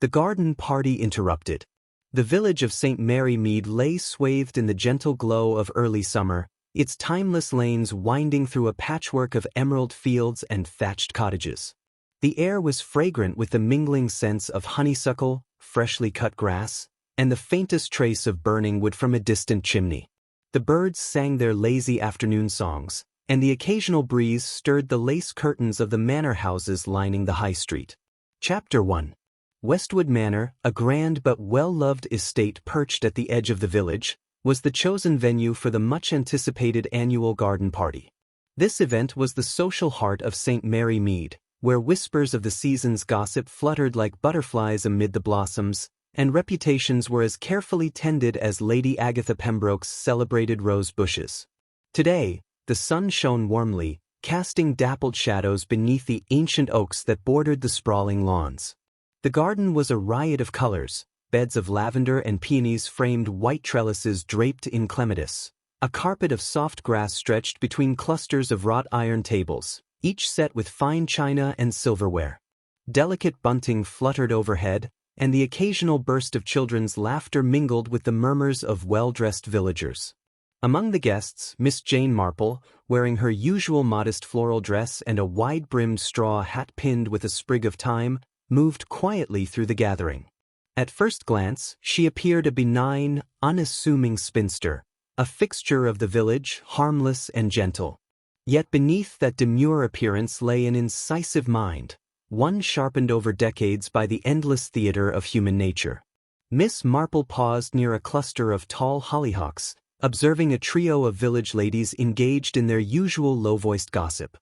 The garden party interrupted. The village of St. Mary Mead lay swathed in the gentle glow of early summer, its timeless lanes winding through a patchwork of emerald fields and thatched cottages. The air was fragrant with the mingling scents of honeysuckle, freshly cut grass, and the faintest trace of burning wood from a distant chimney. The birds sang their lazy afternoon songs, and the occasional breeze stirred the lace curtains of the manor houses lining the high street. Chapter 1. Westwood Manor, a grand but well-loved estate perched at the edge of the village, was the chosen venue for the much-anticipated annual garden party. This event was the social heart of St. Mary Mead, where whispers of the season's gossip fluttered like butterflies amid the blossoms, and reputations were as carefully tended as Lady Agatha Pembroke's celebrated rose bushes. Today, the sun shone warmly, casting dappled shadows beneath the ancient oaks that bordered the sprawling lawns. The garden was a riot of colors. Beds of lavender and peonies framed white trellises draped in clematis. A carpet of soft grass stretched between clusters of wrought iron tables, each set with fine china and silverware. Delicate bunting fluttered overhead, and the occasional burst of children's laughter mingled with the murmurs of well-dressed villagers. Among the guests, Miss Jane Marple, wearing her usual modest floral dress and a wide-brimmed straw hat pinned with a sprig of thyme, moved quietly through the gathering. At first glance, she appeared a benign, unassuming spinster, a fixture of the village, harmless and gentle. Yet beneath that demure appearance lay an incisive mind, one sharpened over decades by the endless theater of human nature. Miss Marple paused near a cluster of tall hollyhocks, observing a trio of village ladies engaged in their usual low-voiced gossip.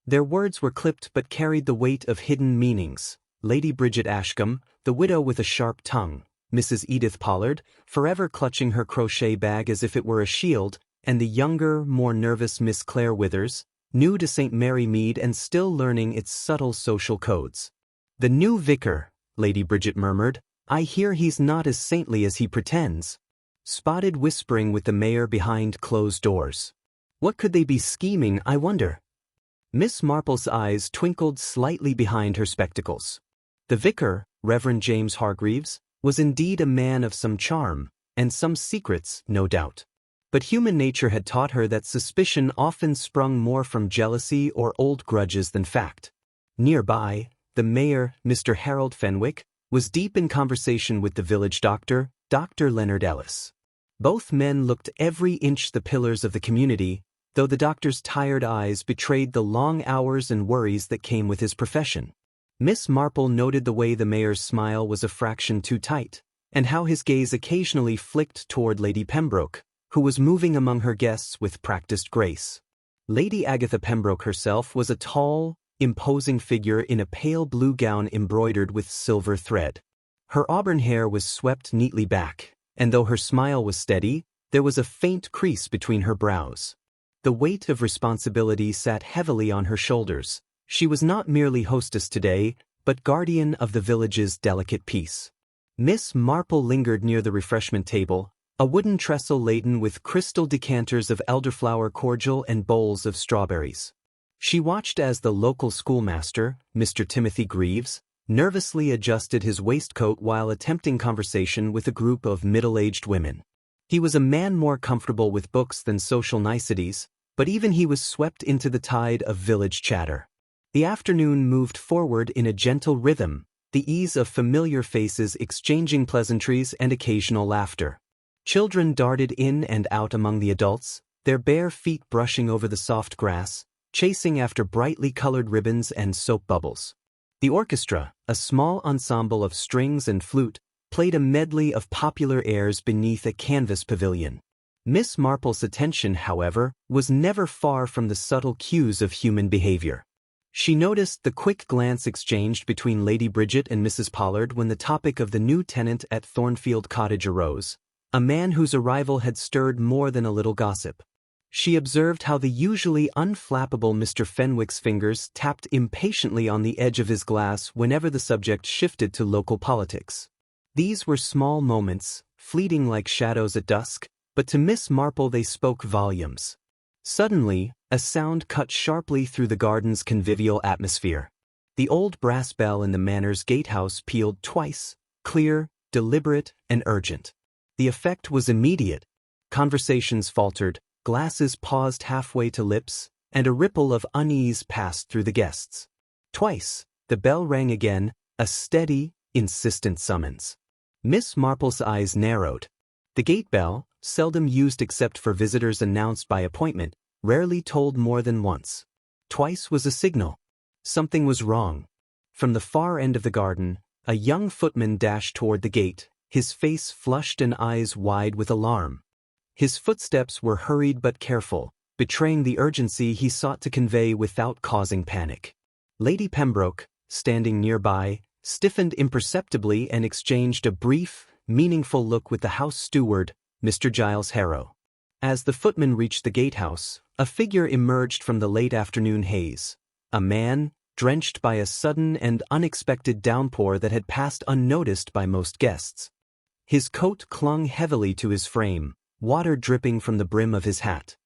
Their words were clipped but carried the weight of hidden meanings. Lady Bridget Ashcombe, the widow with a sharp tongue, Mrs. Edith Pollard, forever clutching her crochet bag as if it were a shield, and the younger, more nervous Miss Claire Withers, new to St. Mary Mead and still learning its subtle social codes. "The new vicar," Lady Bridget murmured. "I hear he's not as saintly as he pretends." Spotted whispering with the mayor behind closed doors. What could they be scheming, I wonder? Miss Marple's eyes twinkled slightly behind her spectacles. The vicar, Reverend James Hargreaves, was indeed a man of some charm, and some secrets, no doubt. But human nature had taught her that suspicion often sprung more from jealousy or old grudges than fact. Nearby, the mayor, Mr. Harold Fenwick, was deep in conversation with the village doctor, Dr. Leonard Ellis. Both men looked every inch the pillars of the community, though the doctor's tired eyes betrayed the long hours and worries that came with his profession. Miss Marple noted the way the mayor's smile was a fraction too tight, and how his gaze occasionally flicked toward Lady Pembroke, who was moving among her guests with practiced grace. Lady Agatha Pembroke herself was a tall, imposing figure in a pale blue gown embroidered with silver thread. Her auburn hair was swept neatly back, and though her smile was steady, there was a faint crease between her brows. The weight of responsibility sat heavily on her shoulders. She was not merely hostess today, but guardian of the village's delicate peace. Miss Marple lingered near the refreshment table, a wooden trestle laden with crystal decanters of elderflower cordial and bowls of strawberries. She watched as the local schoolmaster, Mr. Timothy Greaves, nervously adjusted his waistcoat while attempting conversation with a group of middle-aged women. He was a man more comfortable with books than social niceties, but even he was swept into the tide of village chatter. The afternoon moved forward in a gentle rhythm, the ease of familiar faces exchanging pleasantries and occasional laughter. Children darted in and out among the adults, their bare feet brushing over the soft grass, chasing after brightly colored ribbons and soap bubbles. The orchestra, a small ensemble of strings and flute, played a medley of popular airs beneath a canvas pavilion. Miss Marple's attention, however, was never far from the subtle cues of human behavior. She noticed the quick glance exchanged between Lady Bridget and Mrs. Pollard when the topic of the new tenant at Thornfield Cottage arose, a man whose arrival had stirred more than a little gossip. She observed how the usually unflappable Mr. Fenwick's fingers tapped impatiently on the edge of his glass whenever the subject shifted to local politics. These were small moments, fleeting like shadows at dusk, but to Miss Marple they spoke volumes. Suddenly, a sound cut sharply through the garden's convivial atmosphere. The old brass bell in the manor's gatehouse pealed twice, clear, deliberate, and urgent. The effect was immediate. Conversations faltered, glasses paused halfway to lips, and a ripple of unease passed through the guests. Twice, the bell rang again, a steady, insistent summons. Miss Marple's eyes narrowed. The gate bell, seldom used except for visitors announced by appointment, rarely tolled more than once. Twice was a signal. Something was wrong. From the far end of the garden, a young footman dashed toward the gate, his face flushed and eyes wide with alarm. His footsteps were hurried but careful, betraying the urgency he sought to convey without causing panic. Lady Pembroke, standing nearby, stiffened imperceptibly and exchanged a brief, meaningful look with the house steward, Mr. Giles Harrow. As the footman reached the gatehouse, a figure emerged from the late afternoon haze. A man, drenched by a sudden and unexpected downpour that had passed unnoticed by most guests. His coat clung heavily to his frame, water dripping from the brim of his hat.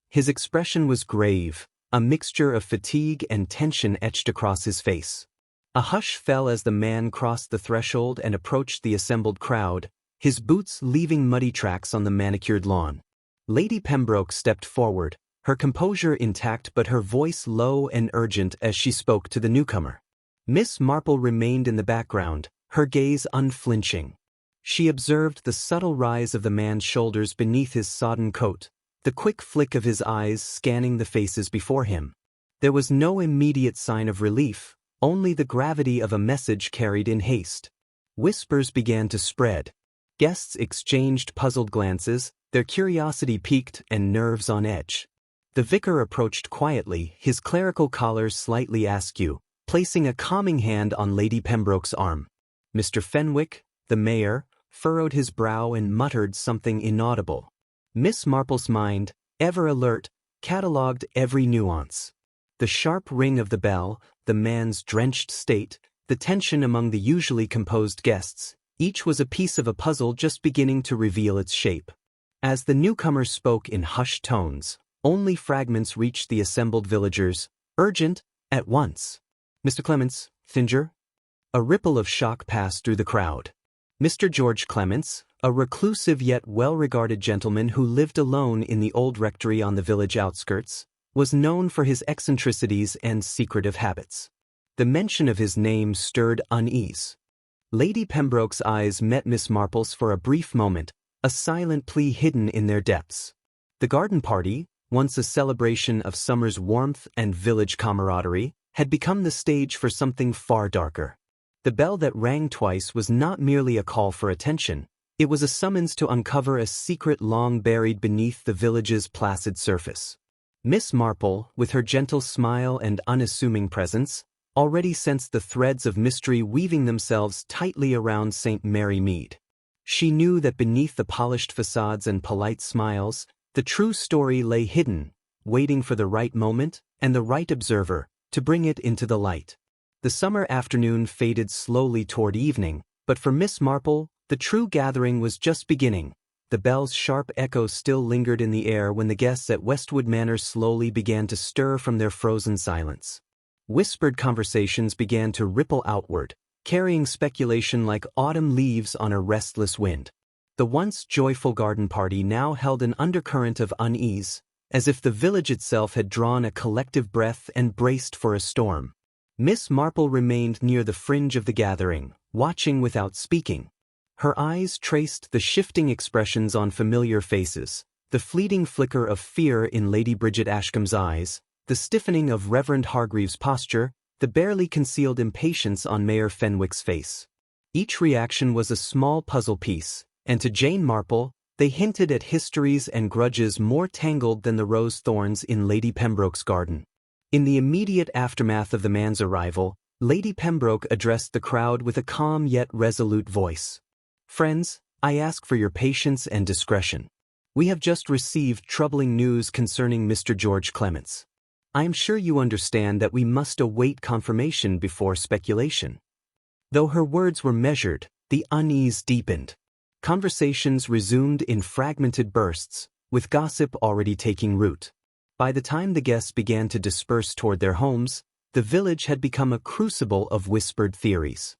His expression was grave, a mixture of fatigue and tension etched across his face. A hush fell as the man crossed the threshold and approached the assembled crowd, his boots leaving muddy tracks on the manicured lawn. Lady Pembroke stepped forward, her composure intact but her voice low and urgent as she spoke to the newcomer. Miss Marple remained in the background, her gaze unflinching. She observed the subtle rise of the man's shoulders beneath his sodden coat, the quick flick of his eyes scanning the faces before him. There was no immediate sign of relief, only the gravity of a message carried in haste. Whispers began to spread. Guests exchanged puzzled glances, their curiosity piqued and nerves on edge. The vicar approached quietly, his clerical collar slightly askew, placing a calming hand on Lady Pembroke's arm. Mr. Fenwick, the mayor, furrowed his brow and muttered something inaudible. Miss Marple's mind, ever alert, catalogued every nuance. The sharp ring of the bell, the man's drenched state, the tension among the usually composed guests, each was a piece of a puzzle just beginning to reveal its shape. As the newcomer spoke in hushed tones, only fragments reached the assembled villagers, urgent, at once. Mr. Clements, Finger? A ripple of shock passed through the crowd. Mr. George Clements, a reclusive yet well-regarded gentleman who lived alone in the old rectory on the village outskirts, was known for his eccentricities and secretive habits. The mention of his name stirred unease. Lady Pembroke's eyes met Miss Marple's for a brief moment, a silent plea hidden in their depths. The garden party, once a celebration of summer's warmth and village camaraderie, had become the stage for something far darker. The bell that rang twice was not merely a call for attention, it was a summons to uncover a secret long buried beneath the village's placid surface. Miss Marple, with her gentle smile and unassuming presence, already sensed the threads of mystery weaving themselves tightly around St. Mary Mead. She knew that beneath the polished facades and polite smiles, the true story lay hidden, waiting for the right moment and the right observer to bring it into the light. The summer afternoon faded slowly toward evening, but for Miss Marple, the true gathering was just beginning. The bell's sharp echo still lingered in the air when the guests at Westwood Manor slowly began to stir from their frozen silence. Whispered conversations began to ripple outward, carrying speculation like autumn leaves on a restless wind. The once joyful garden party now held an undercurrent of unease, as if the village itself had drawn a collective breath and braced for a storm. Miss Marple remained near the fringe of the gathering, watching without speaking. Her eyes traced the shifting expressions on familiar faces, the fleeting flicker of fear in Lady Bridget Ashcombe's eyes, the stiffening of Reverend Hargreaves' posture, the barely concealed impatience on Mayor Fenwick's face. Each reaction was a small puzzle piece, and to Jane Marple, they hinted at histories and grudges more tangled than the rose thorns in Lady Pembroke's garden. In the immediate aftermath of the man's arrival, Lady Pembroke addressed the crowd with a calm yet resolute voice. "Friends, I ask for your patience and discretion. We have just received troubling news concerning Mr. George Clements. I am sure you understand that we must await confirmation before speculation." Though her words were measured, the unease deepened. Conversations resumed in fragmented bursts, with gossip already taking root. By the time the guests began to disperse toward their homes, the village had become a crucible of whispered theories.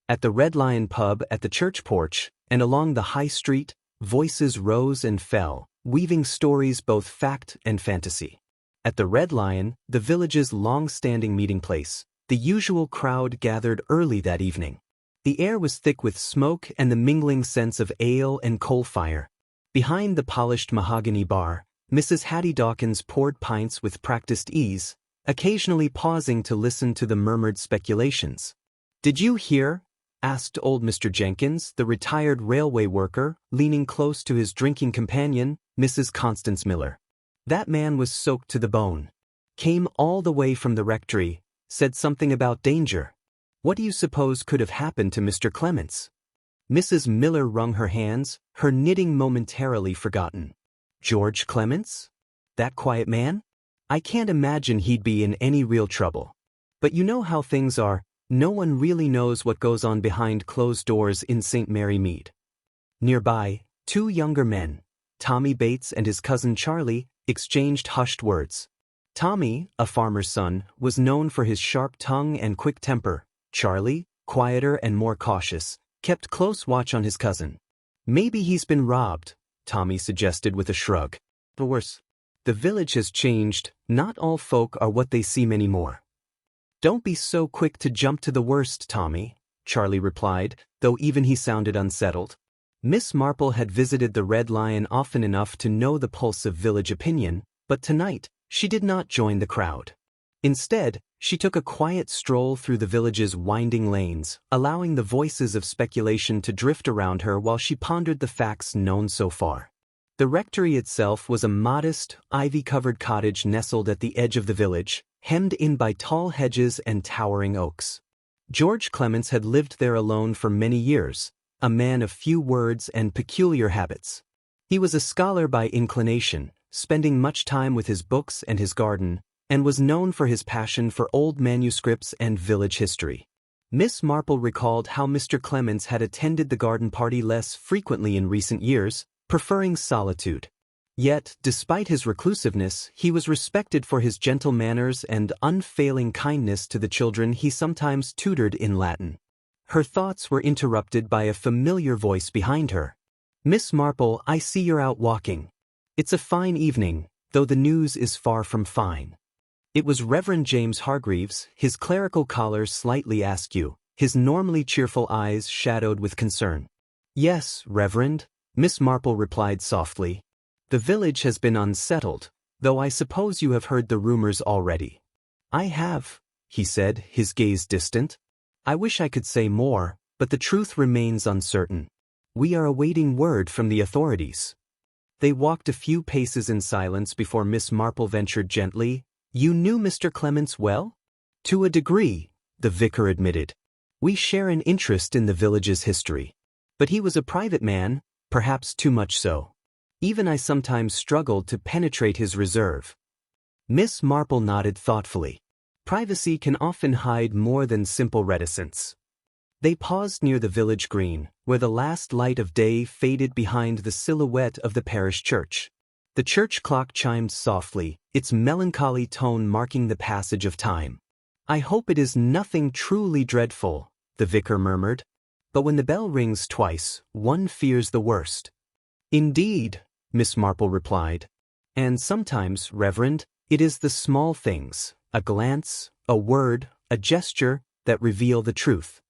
At the Red Lion pub at the church porch, and along the high street, voices rose and fell, weaving stories both fact and fantasy. At the Red Lion, the village's long-standing meeting place, the usual crowd gathered early that evening. The air was thick with smoke and the mingling scents of ale and coal fire. Behind the polished mahogany bar, Mrs. Hattie Dawkins poured pints with practiced ease, occasionally pausing to listen to the murmured speculations. "Did you hear?" asked old Mr. Jenkins, the retired railway worker, leaning close to his drinking companion, Mrs. Constance Miller. "That man was soaked to the bone. Came all the way from the rectory, said something about danger. What do you suppose could have happened to Mr. Clements?" Mrs. Miller wrung her hands, her knitting momentarily forgotten. "George Clements? That quiet man? I can't imagine he'd be in any real trouble. But you know how things are. No one really knows what goes on behind closed doors in St. Mary Mead." Nearby, two younger men, Tommy Bates and his cousin Charlie, exchanged hushed words. Tommy, a farmer's son, was known for his sharp tongue and quick temper. Charlie, quieter and more cautious, kept close watch on his cousin. "Maybe he's been robbed," Tommy suggested with a shrug. "Or worse. The village has changed. Not all folk are what they seem anymore." "Don't be so quick to jump to the worst, Tommy," Charlie replied, though even he sounded unsettled. Miss Marple had visited the Red Lion often enough to know the pulse of village opinion, but tonight, she did not join the crowd. Instead, she took a quiet stroll through the village's winding lanes, allowing the voices of speculation to drift around her while she pondered the facts known so far. The rectory itself was a modest, ivy-covered cottage nestled at the edge of the village, hemmed in by tall hedges and towering oaks. George Clements had lived there alone for many years, a man of few words and peculiar habits. He was a scholar by inclination, spending much time with his books and his garden, and was known for his passion for old manuscripts and village history. Miss Marple recalled how Mr. Clements had attended the garden party less frequently in recent years, preferring solitude. Yet, despite his reclusiveness, he was respected for his gentle manners and unfailing kindness to the children he sometimes tutored in Latin. Her thoughts were interrupted by a familiar voice behind her. "Miss Marple, I see you're out walking. It's a fine evening, though the news is far from fine." It was Reverend James Hargreaves, his clerical collar slightly askew, his normally cheerful eyes shadowed with concern. "Yes, Reverend," Miss Marple replied softly. "The village has been unsettled, though I suppose you have heard the rumors already." "I have," he said, his gaze distant. "I wish I could say more, but the truth remains uncertain. We are awaiting word from the authorities." They walked a few paces in silence before Miss Marple ventured gently, "You knew Mr. Clements well?" "To a degree," the vicar admitted. "We share an interest in the village's history. But he was a private man, perhaps too much so. Even I sometimes struggled to penetrate his reserve." Miss Marple nodded thoughtfully. Privacy can often hide more than simple reticence. They paused near the village green, where the last light of day faded behind the silhouette of the parish church. The church clock chimed softly, its melancholy tone marking the passage of time. "I hope it is nothing truly dreadful," the vicar murmured. "But when the bell rings twice, one fears the worst." "Indeed," Miss Marple replied. "And sometimes, Reverend, it is the small things, a glance, a word, a gesture, that reveal the truth."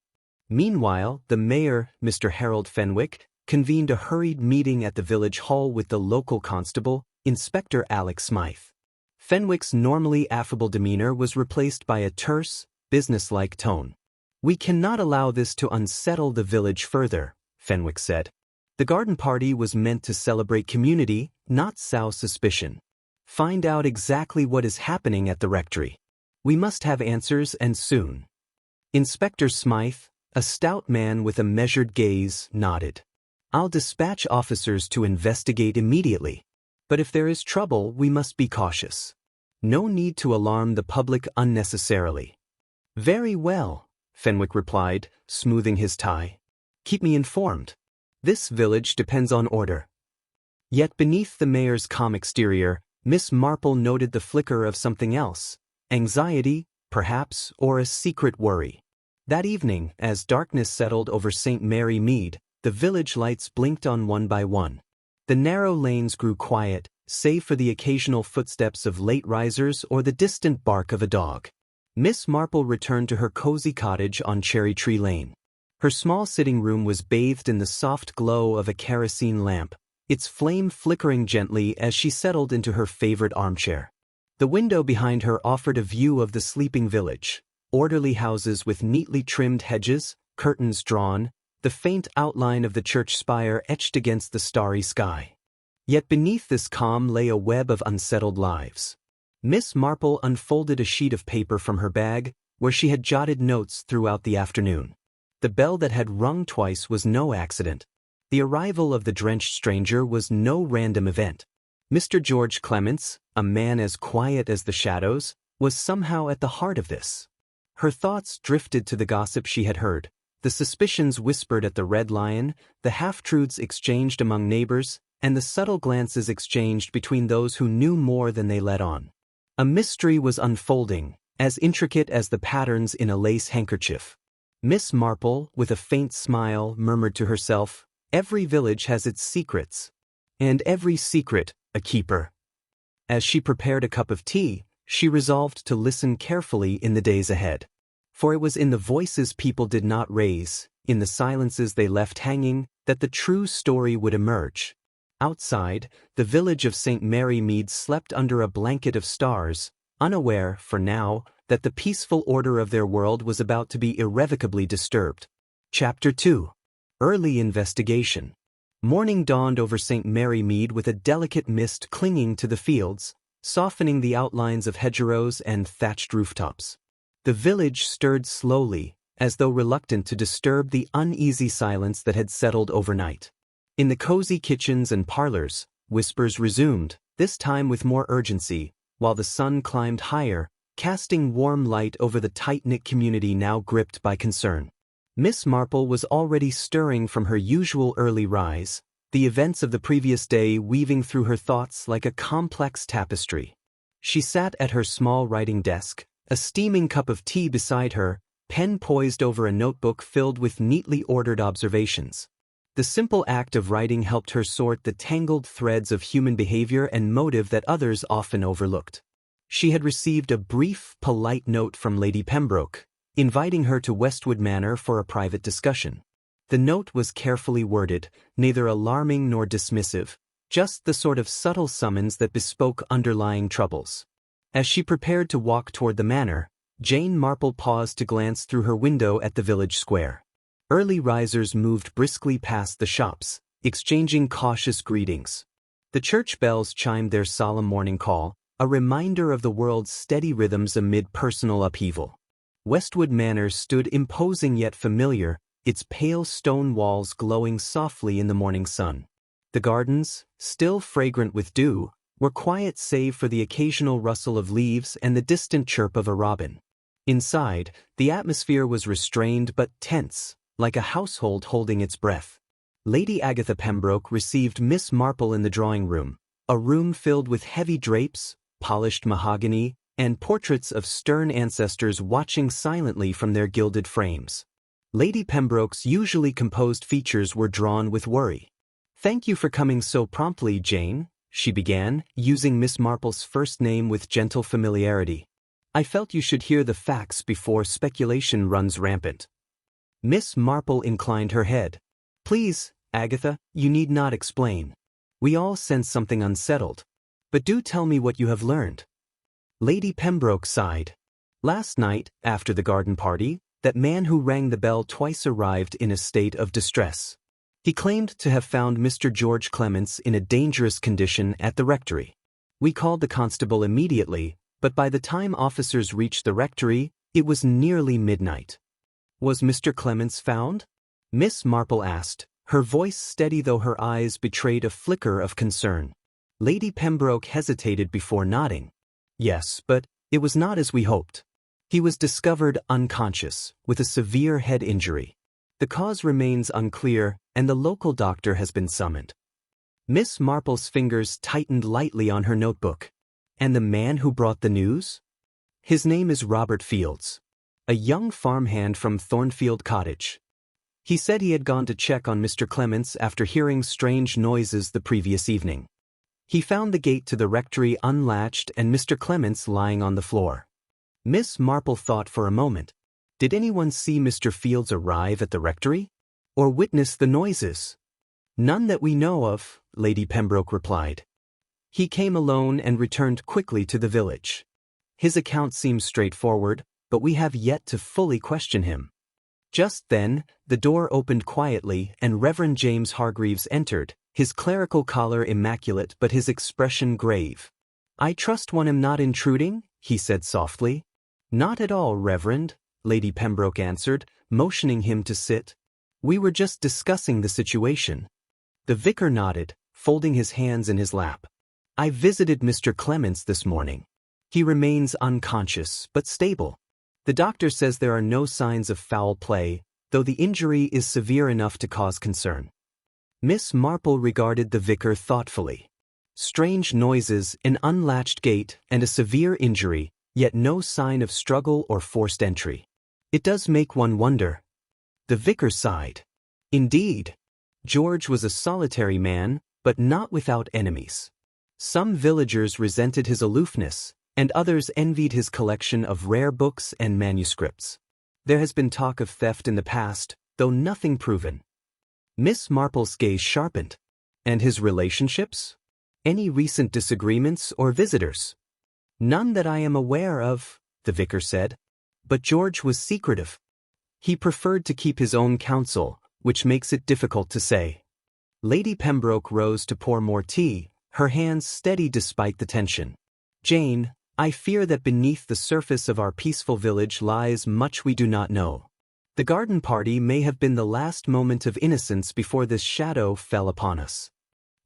Meanwhile, the mayor, Mr. Harold Fenwick, convened a hurried meeting at the village hall with the local constable, Inspector Alex Smythe. Fenwick's normally affable demeanor was replaced by a terse, businesslike tone. "We cannot allow this to unsettle the village further," Fenwick said. "The garden party was meant to celebrate community, not sow suspicion. Find out exactly what is happening at the rectory. We must have answers, and soon." Inspector Smythe, a stout man with a measured gaze, nodded. "I'll dispatch officers to investigate immediately. But if there is trouble, we must be cautious. No need to alarm the public unnecessarily." "Very well," Fenwick replied, smoothing his tie. "Keep me informed. This village depends on order." Yet beneath the mayor's calm exterior, Miss Marple noted the flicker of something else. Anxiety, perhaps, or a secret worry. That evening, as darkness settled over St. Mary Mead, the village lights blinked on one by one. The narrow lanes grew quiet, save for the occasional footsteps of late risers or the distant bark of a dog. Miss Marple returned to her cozy cottage on Cherry Tree Lane. Her small sitting room was bathed in the soft glow of a kerosene lamp, its flame flickering gently as she settled into her favorite armchair. The window behind her offered a view of the sleeping village, orderly houses with neatly trimmed hedges, curtains drawn, the faint outline of the church spire etched against the starry sky. Yet beneath this calm lay a web of unsettled lives. Miss Marple unfolded a sheet of paper from her bag, where she had jotted notes throughout the afternoon. The bell that had rung twice was no accident. The arrival of the drenched stranger was no random event. Mr. George Clements, a man as quiet as the shadows, was somehow at the heart of this. Her thoughts drifted to the gossip she had heard, the suspicions whispered at the Red Lion, the half-truths exchanged among neighbors, and the subtle glances exchanged between those who knew more than they let on. A mystery was unfolding, as intricate as the patterns in a lace handkerchief. Miss Marple, with a faint smile, murmured to herself, "Every village has its secrets. And every secret, a keeper." As she prepared a cup of tea, she resolved to listen carefully in the days ahead. For it was in the voices people did not raise, in the silences they left hanging, that the true story would emerge. Outside, the village of St. Mary Mead slept under a blanket of stars, unaware, for now, that the peaceful order of their world was about to be irrevocably disturbed. Chapter 2. Early Investigation. Morning dawned over St. Mary Mead with a delicate mist clinging to the fields, softening the outlines of hedgerows and thatched rooftops. The village stirred slowly, as though reluctant to disturb the uneasy silence that had settled overnight. In the cozy kitchens and parlors, whispers resumed, this time with more urgency, while the sun climbed higher, casting warm light over the tight-knit community now gripped by concern. Miss Marple was already stirring from her usual early rise, the events of the previous day weaving through her thoughts like a complex tapestry. She sat at her small writing desk, a steaming cup of tea beside her, pen poised over a notebook filled with neatly ordered observations. The simple act of writing helped her sort the tangled threads of human behavior and motive that others often overlooked. She had received a brief, polite note from Lady Pembroke, inviting her to Westwood Manor for a private discussion. The note was carefully worded, neither alarming nor dismissive, just the sort of subtle summons that bespoke underlying troubles. As she prepared to walk toward the manor, Jane Marple paused to glance through her window at the village square. Early risers moved briskly past the shops, exchanging cautious greetings. The church bells chimed their solemn morning call, a reminder of the world's steady rhythms amid personal upheaval. Westwood Manor stood imposing yet familiar, its pale stone walls glowing softly in the morning sun. The gardens, still fragrant with dew, were quiet save for the occasional rustle of leaves and the distant chirp of a robin. Inside, the atmosphere was restrained but tense, like a household holding its breath. Lady Agatha Pembroke received Miss Marple in the drawing room, a room filled with heavy drapes, polished mahogany, and portraits of stern ancestors watching silently from their gilded frames. Lady Pembroke's usually composed features were drawn with worry. "Thank you for coming so promptly, Jane," she began, using Miss Marple's first name with gentle familiarity. "I felt you should hear the facts before speculation runs rampant." Miss Marple inclined her head. "Please, Agatha, you need not explain. We all sense something unsettled. But do tell me what you have learned." Lady Pembroke sighed. "Last night, after the garden party, that man who rang the bell twice arrived in a state of distress. He claimed to have found Mr. George Clements in a dangerous condition at the rectory. We called the constable immediately, but by the time officers reached the rectory, it was nearly midnight." "Was Mr. Clements found?" Miss Marple asked, her voice steady though her eyes betrayed a flicker of concern. Lady Pembroke hesitated before nodding. "Yes, but it was not as we hoped. He was discovered unconscious, with a severe head injury. The cause remains unclear, and the local doctor has been summoned." Miss Marple's fingers tightened lightly on her notebook. "And the man who brought the news?" "His name is Robert Fields." a young farmhand from Thornfield Cottage. He said he had gone to check on Mr. Clements after hearing strange noises the previous evening. He found the gate to the rectory unlatched and Mr. Clements lying on the floor. Miss Marple thought for a moment. Did anyone see Mr. Fields arrive at the rectory? Or witness the noises? None that we know of, Lady Pembroke replied. He came alone and returned quickly to the village. His account seems straightforward, but we have yet to fully question him. Just then, the door opened quietly and Reverend James Hargreaves entered, his clerical collar immaculate but his expression grave. "I trust one am not intruding?" he said softly. "Not at all, Reverend," Lady Pembroke answered, motioning him to sit. "We were just discussing the situation." The vicar nodded, folding his hands in his lap. "I visited Mr. Clements this morning. He remains unconscious but stable. The doctor says there are no signs of foul play, though the injury is severe enough to cause concern." Miss Marple regarded the vicar thoughtfully. Strange noises, an unlatched gate, and a severe injury, yet no sign of struggle or forced entry. It does make one wonder. The vicar sighed. Indeed. George was a solitary man, but not without enemies. Some villagers resented his aloofness, and others envied his collection of rare books and manuscripts. There has been talk of theft in the past, though nothing proven. Miss Marple's gaze sharpened. And his relationships? Any recent disagreements or visitors? "None that I am aware of," the vicar said. But George was secretive. He preferred to keep his own counsel, which makes it difficult to say. Lady Pembroke rose to pour more tea, her hands steady despite the tension. "Jane, I fear that beneath the surface of our peaceful village lies much we do not know. The garden party may have been the last moment of innocence before this shadow fell upon us."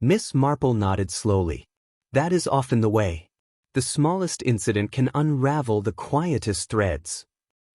Miss Marple nodded slowly. "That is often the way. The smallest incident can unravel the quietest threads."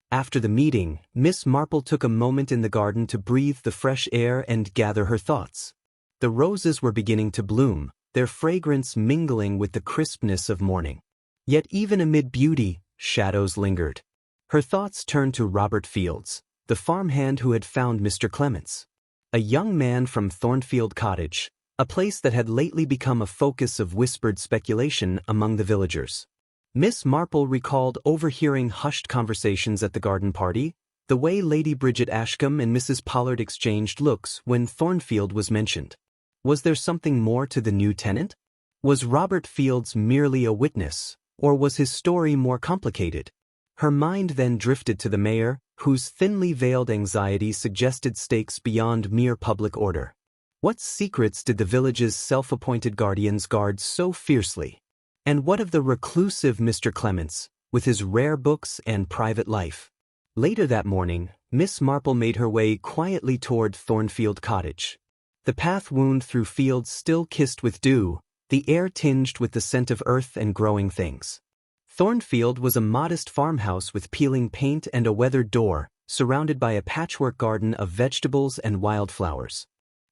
After the meeting, Miss Marple took a moment in the garden to breathe the fresh air and gather her thoughts. The roses were beginning to bloom, their fragrance mingling with the crispness of morning. Yet even amid beauty, shadows lingered. Her thoughts turned to Robert Fields, the farmhand who had found Mr. Clements. A young man from Thornfield Cottage, a place that had lately become a focus of whispered speculation among the villagers. Miss Marple recalled overhearing hushed conversations at the garden party, the way Lady Bridget Ashcombe and Mrs. Pollard exchanged looks when Thornfield was mentioned. Was there something more to the new tenant? Was Robert Fields merely a witness, or was his story more complicated? Her mind then drifted to the mayor, whose thinly veiled anxiety suggested stakes beyond mere public order. What secrets did the village's self-appointed guardians guard so fiercely? And what of the reclusive Mr. Clements, with his rare books and private life? Later that morning, Miss Marple made her way quietly toward Thornfield Cottage. The path wound through fields still kissed with dew, the air tinged with the scent of earth and growing things. Thornfield was a modest farmhouse with peeling paint and a weathered door, surrounded by a patchwork garden of vegetables and wildflowers.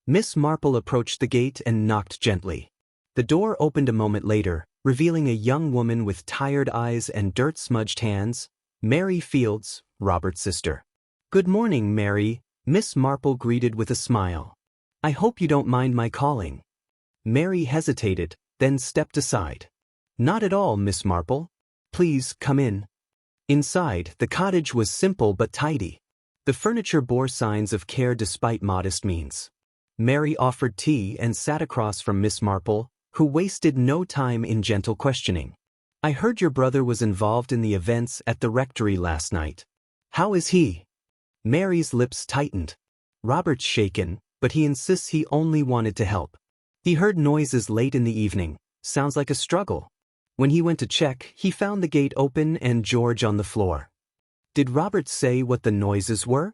Miss Marple approached the gate and knocked gently. The door opened a moment later, revealing a young woman with tired eyes and dirt-smudged hands, Mary Fields, Robert's sister. "Good morning, Mary," Miss Marple greeted with a smile. "I hope you don't mind my calling." Mary hesitated, then stepped aside. "Not at all, Miss Marple. Please come in." Inside, the cottage was simple but tidy. The furniture bore signs of care despite modest means. Mary offered tea and sat across from Miss Marple, who wasted no time in gentle questioning. "I heard your brother was involved in the events at the rectory last night. How is he?" Mary's lips tightened. "Robert's shaken, but he insists he only wanted to help. He heard noises late in the evening, sounds like a struggle. When he went to check, he found the gate open and George on the floor." "Did Robert say what the noises were?"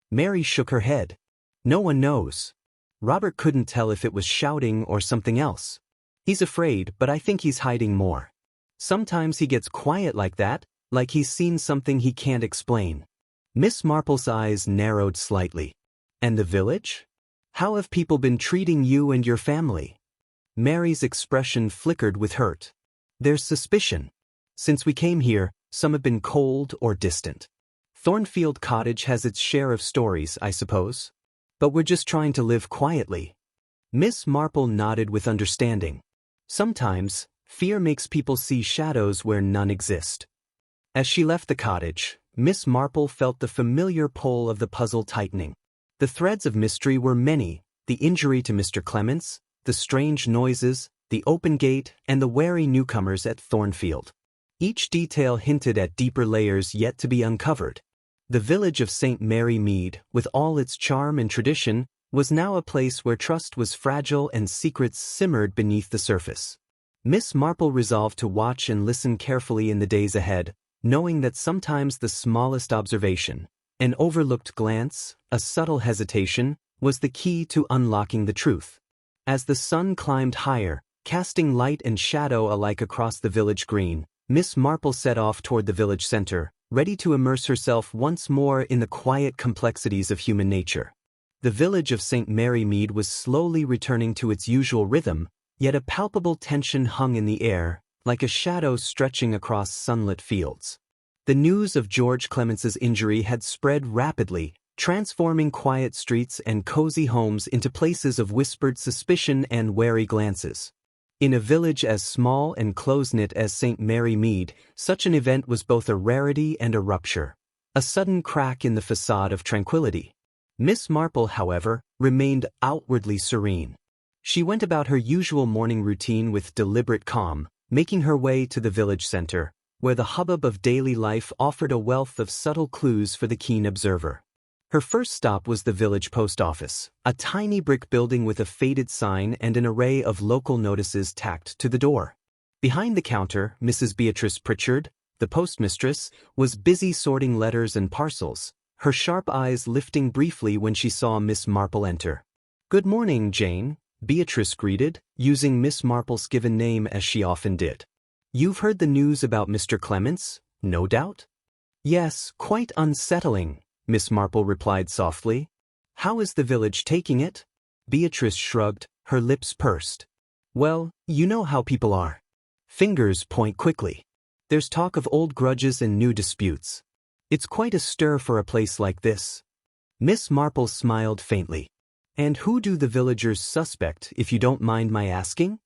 Mary shook her head. "No one knows. Robert couldn't tell if it was shouting or something else. He's afraid, but I think he's hiding more. Sometimes he gets quiet like that, like he's seen something he can't explain." Miss Marple's eyes narrowed slightly. "And the village? How have people been treating you and your family?" Mary's expression flickered with hurt. "There's suspicion. Since we came here, some have been cold or distant. Thornfield Cottage has its share of stories, I suppose. But we're just trying to live quietly. Miss Marple nodded with understanding. Sometimes, fear makes people see shadows where none exist. As she left the cottage, Miss Marple felt the familiar pull of the puzzle tightening. The threads of mystery were many: the injury to Mr. Clements, the strange noises, the open gate, and the wary newcomers at Thornfield. Each detail hinted at deeper layers yet to be uncovered. The village of St. Mary Mead, with all its charm and tradition, was now a place where trust was fragile and secrets simmered beneath the surface. Miss Marple resolved to watch and listen carefully in the days ahead, knowing that sometimes the smallest observation, an overlooked glance, a subtle hesitation, was the key to unlocking the truth. As the sun climbed higher, casting light and shadow alike across the village green, Miss Marple set off toward the village center, ready to immerse herself once more in the quiet complexities of human nature. The village of St. Mary Mead was slowly returning to its usual rhythm, yet a palpable tension hung in the air, like a shadow stretching across sunlit fields. The news of George Clements's injury had spread rapidly, transforming quiet streets and cozy homes into places of whispered suspicion and wary glances. In a village as small and close-knit as St. Mary Mead, such an event was both a rarity and a rupture, a sudden crack in the facade of tranquility. Miss Marple, however, remained outwardly serene. She went about her usual morning routine with deliberate calm, making her way to the village center, where the hubbub of daily life offered a wealth of subtle clues for the keen observer. Her first stop was the village post office, a tiny brick building with a faded sign and an array of local notices tacked to the door. Behind the counter, Mrs. Beatrice Pritchard, the postmistress, was busy sorting letters and parcels, her sharp eyes lifting briefly when she saw Miss Marple enter. "Good morning, Jane," Beatrice greeted, using Miss Marple's given name as she often did. "You've heard the news about Mr. Clements, no doubt?" "Yes, quite unsettling," Miss Marple replied softly. "How is the village taking it?" Beatrice shrugged, her lips pursed. "Well, you know how people are. Fingers point quickly. There's talk of old grudges and new disputes. It's quite a stir for a place like this." Miss Marple smiled faintly. "And who do the villagers suspect, if you don't mind my asking?"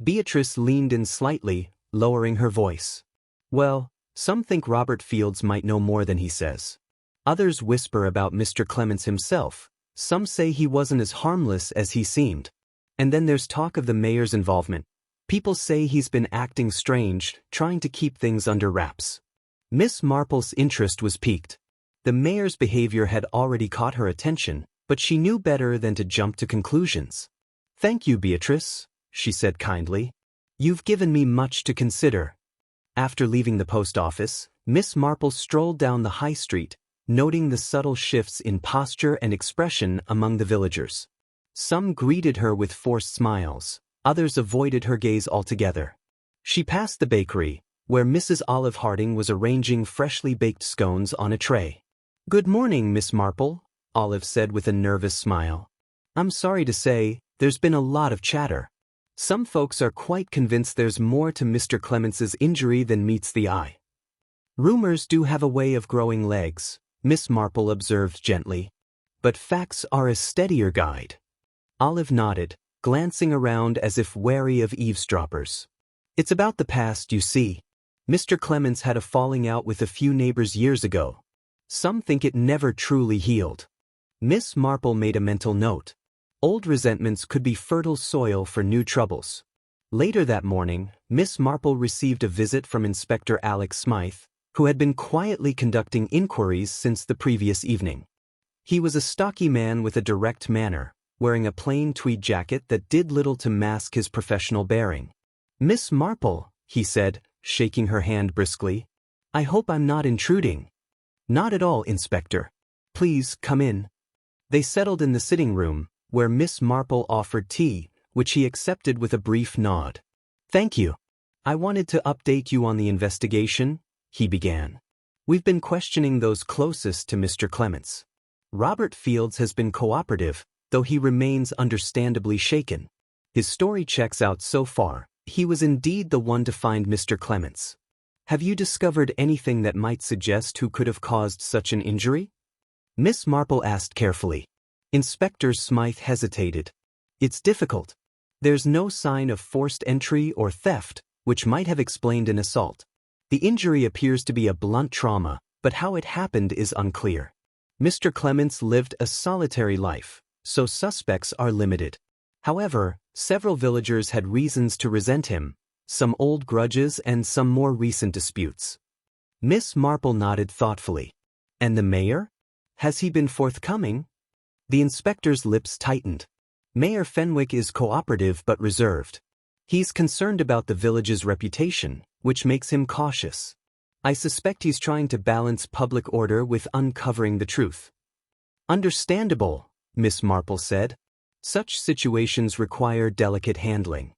Beatrice leaned in slightly, lowering her voice. "Well, some think Robert Fields might know more than he says. Others whisper about Mr. Clements himself. Some say he wasn't as harmless as he seemed. And then there's talk of the mayor's involvement. People say he's been acting strange, trying to keep things under wraps." Miss Marple's interest was piqued. The mayor's behavior had already caught her attention, but she knew better than to jump to conclusions. "Thank you, Beatrice," she said kindly. "You've given me much to consider." After leaving the post office, Miss Marple strolled down the high street, noting the subtle shifts in posture and expression among the villagers. Some greeted her with forced smiles, others avoided her gaze altogether. She passed the bakery, where Mrs. Olive Harding was arranging freshly baked scones on a tray. "Good morning, Miss Marple," Olive said with a nervous smile. "I'm sorry to say, there's been a lot of chatter. Some folks are quite convinced there's more to Mr. Clements's injury than meets the eye." "Rumors do have a way of growing legs," Miss Marple observed gently. "But facts are a steadier guide." Olive nodded, glancing around as if wary of eavesdroppers. "It's about the past, you see. Mr. Clements had a falling out with a few neighbors years ago. Some think it never truly healed." Miss Marple made a mental note. Old resentments could be fertile soil for new troubles. Later that morning, Miss Marple received a visit from Inspector Alex Smythe, who had been quietly conducting inquiries since the previous evening. He was a stocky man with a direct manner, wearing a plain tweed jacket that did little to mask his professional bearing. "Miss Marple," he said, shaking her hand briskly, "I hope I'm not intruding." "Not at all, Inspector. Please come in." They settled in the sitting room, where Miss Marple offered tea, which he accepted with a brief nod. "Thank you. I wanted to update you on the investigation," he began. "We've been questioning those closest to Mr. Clements. Robert Fields has been cooperative, though he remains understandably shaken. His story checks out so far. He was indeed the one to find Mr. Clements. Have you discovered anything that might suggest who could have caused such an injury? Miss Marple asked carefully. Inspector Smythe hesitated. It's difficult. There's no sign of forced entry or theft, which might have explained an assault. The injury appears to be a blunt trauma, but how it happened is unclear. Mr. Clements lived a solitary life, so suspects are limited. However, several villagers had reasons to resent him, some old grudges and some more recent disputes. Miss Marple nodded thoughtfully. And the mayor? Has he been forthcoming? The inspector's lips tightened. Mayor Fenwick is cooperative but reserved. He's concerned about the village's reputation, which makes him cautious. I suspect he's trying to balance public order with uncovering the truth. Understandable, Miss Marple said. Such situations require delicate handling.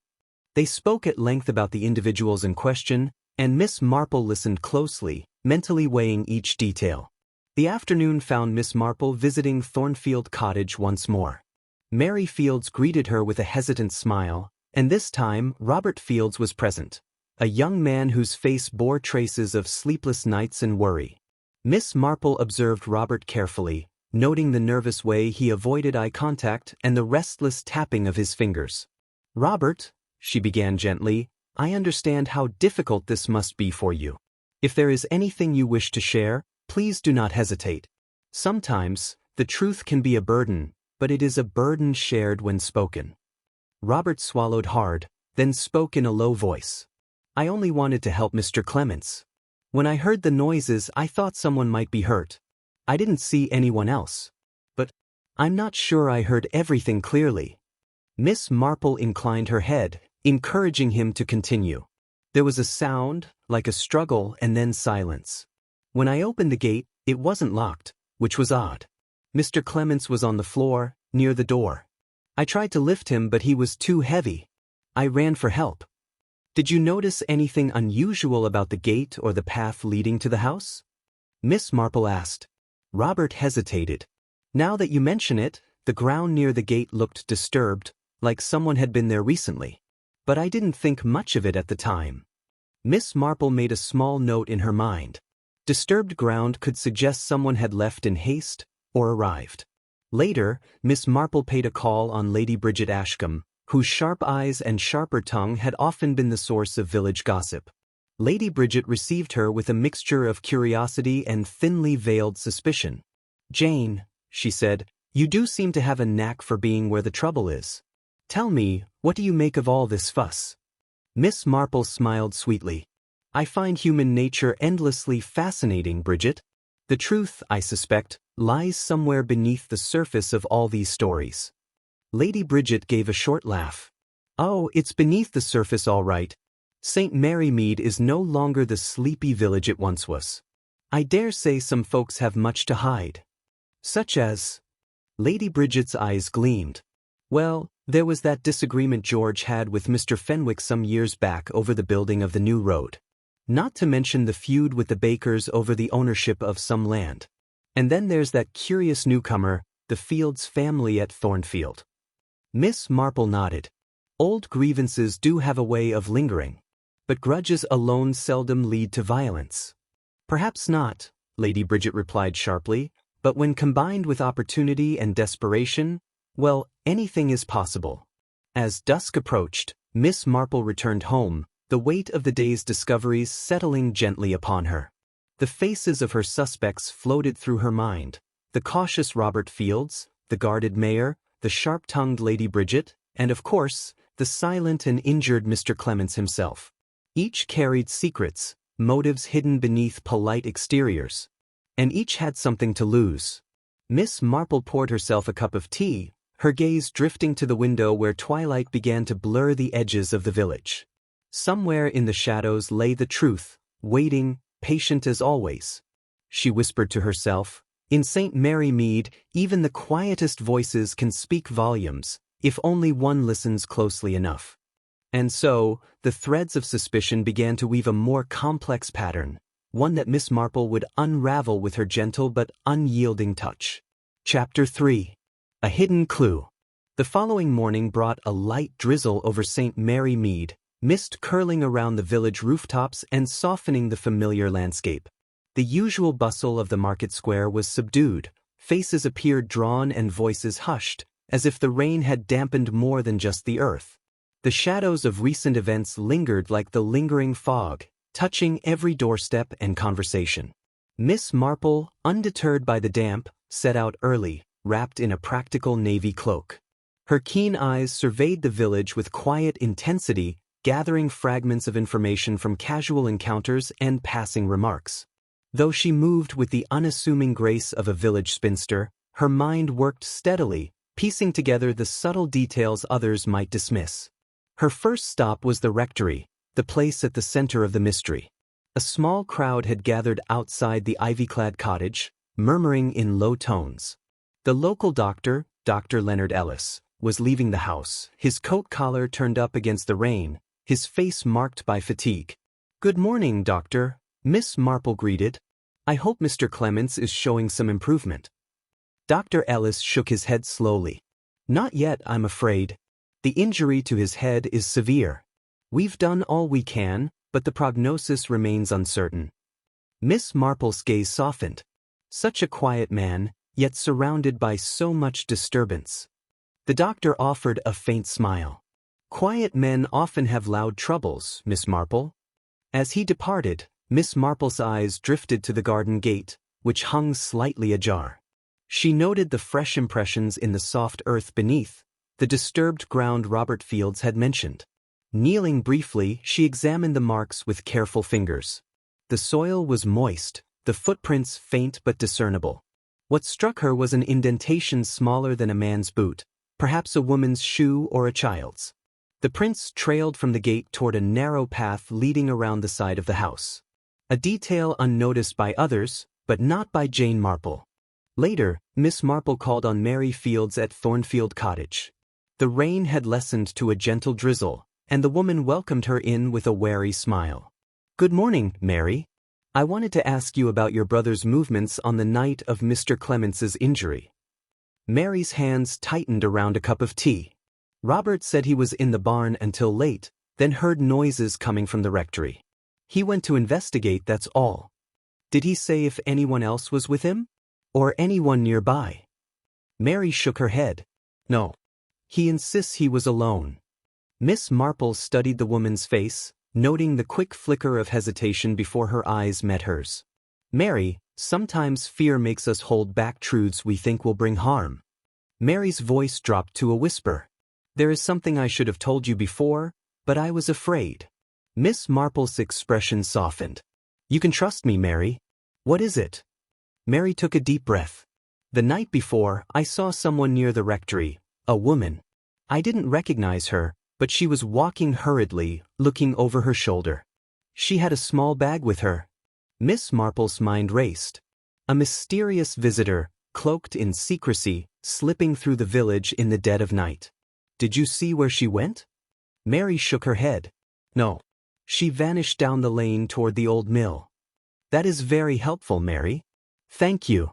They spoke at length about the individuals in question, and Miss Marple listened closely, mentally weighing each detail. The afternoon found Miss Marple visiting Thornfield Cottage once more. Mary Fields greeted her with a hesitant smile, and this time Robert Fields was present, a young man whose face bore traces of sleepless nights and worry. Miss Marple observed Robert carefully, noting the nervous way he avoided eye contact and the restless tapping of his fingers. Robert, she began gently, I understand how difficult this must be for you. If there is anything you wish to share, please do not hesitate. Sometimes, the truth can be a burden, but it is a burden shared when spoken. Robert swallowed hard, then spoke in a low voice. I only wanted to help Mr. Clements. When I heard the noises, I thought someone might be hurt. I didn't see anyone else. But I'm not sure I heard everything clearly. Miss Marple inclined her head, encouraging him to continue. There was a sound, like a struggle, and then silence. When I opened the gate, it wasn't locked, which was odd. Mr. Clements was on the floor, near the door. I tried to lift him, but he was too heavy. I ran for help. Did you notice anything unusual about the gate or the path leading to the house? Miss Marple asked. Robert hesitated. Now that you mention it, the ground near the gate looked disturbed, like someone had been there recently. But I didn't think much of it at the time. Miss Marple made a small note in her mind. Disturbed ground could suggest someone had left in haste or arrived. Later, Miss Marple paid a call on Lady Bridget Ashcombe, whose sharp eyes and sharper tongue had often been the source of village gossip. Lady Bridget received her with a mixture of curiosity and thinly veiled suspicion. Jane, she said, you do seem to have a knack for being where the trouble is. Tell me, what do you make of all this fuss? Miss Marple smiled sweetly. I find human nature endlessly fascinating, Bridget. The truth, I suspect, lies somewhere beneath the surface of all these stories. Lady Bridget gave a short laugh. Oh, it's beneath the surface all right. St. Mary Mead is no longer the sleepy village it once was. I dare say some folks have much to hide. Such as? Lady Bridget's eyes gleamed. Well, there was that disagreement George had with Mr. Fenwick some years back over the building of the new road. Not to mention the feud with the Bakers over the ownership of some land. And then there's that curious newcomer, the Fields family at Thornfield. Miss Marple nodded. Old grievances do have a way of lingering. But grudges alone seldom lead to violence. Perhaps not, Lady Bridget replied sharply, but when combined with opportunity and desperation, well, anything is possible. As dusk approached, Miss Marple returned home, the weight of the day's discoveries settling gently upon her. The faces of her suspects floated through her mind, the cautious Robert Fields, the guarded mayor, the sharp-tongued Lady Bridget, and of course, the silent and injured Mr. Clements himself. Each carried secrets, motives hidden beneath polite exteriors. And each had something to lose. Miss Marple poured herself a cup of tea, her gaze drifting to the window where twilight began to blur the edges of the village. Somewhere in the shadows lay the truth, waiting, patient as always. She whispered to herself, in St. Mary Mead, even the quietest voices can speak volumes, if only one listens closely enough. And so, the threads of suspicion began to weave a more complex pattern, one that Miss Marple would unravel with her gentle but unyielding touch. Chapter 3. A Hidden Clue. The following morning brought a light drizzle over St. Mary Mead, mist curling around the village rooftops and softening the familiar landscape. The usual bustle of the market square was subdued, faces appeared drawn and voices hushed, as if the rain had dampened more than just the earth. The shadows of recent events lingered like the lingering fog, touching every doorstep and conversation. Miss Marple, undeterred by the damp, set out early, wrapped in a practical navy cloak. Her keen eyes surveyed the village with quiet intensity, gathering fragments of information from casual encounters and passing remarks. Though she moved with the unassuming grace of a village spinster, her mind worked steadily, piecing together the subtle details others might dismiss. Her first stop was the rectory, the place at the center of the mystery. A small crowd had gathered outside the ivy-clad cottage, murmuring in low tones. The local doctor, Dr. Leonard Ellis, was leaving the house, his coat collar turned up against the rain, his face marked by fatigue. "Good morning, doctor," Miss Marple greeted. "I hope Mr. Clements is showing some improvement." Dr. Ellis shook his head slowly. "Not yet, I'm afraid. The injury to his head is severe. We've done all we can, but the prognosis remains uncertain." Miss Marple's gaze softened. Such a quiet man, yet surrounded by so much disturbance. The doctor offered a faint smile. "Quiet men often have loud troubles, Miss Marple." As he departed, Miss Marple's eyes drifted to the garden gate, which hung slightly ajar. She noted the fresh impressions in the soft earth beneath, the disturbed ground Robert Fields had mentioned. Kneeling briefly, she examined the marks with careful fingers. The soil was moist, the footprints faint but discernible. What struck her was an indentation smaller than a man's boot, perhaps a woman's shoe or a child's. The prints trailed from the gate toward a narrow path leading around the side of the house. A detail unnoticed by others, but not by Jane Marple. Later, Miss Marple called on Mary Fields at Thornfield Cottage. The rain had lessened to a gentle drizzle, and the woman welcomed her in with a wary smile. "Good morning, Mary. I wanted to ask you about your brother's movements on the night of Mr. Clements's injury." Mary's hands tightened around a cup of tea. "Robert said he was in the barn until late, then heard noises coming from the rectory. He went to investigate, that's all." "Did he say if anyone else was with him? Or anyone nearby?" Mary shook her head. "No. He insists he was alone." Miss Marple studied the woman's face, noting the quick flicker of hesitation before her eyes met hers. "Mary, sometimes fear makes us hold back truths we think will bring harm." Mary's voice dropped to a whisper. "There is something I should have told you before, but I was afraid." Miss Marple's expression softened. "You can trust me, Mary. What is it?" Mary took a deep breath. "The night before, I saw someone near the rectory, a woman. I didn't recognize her, but she was walking hurriedly, looking over her shoulder. She had a small bag with her." Miss Marple's mind raced. A mysterious visitor, cloaked in secrecy, slipping through the village in the dead of night. "Did you see where she went?" Mary shook her head. "No. She vanished down the lane toward the old mill." "That is very helpful, Mary. Thank you."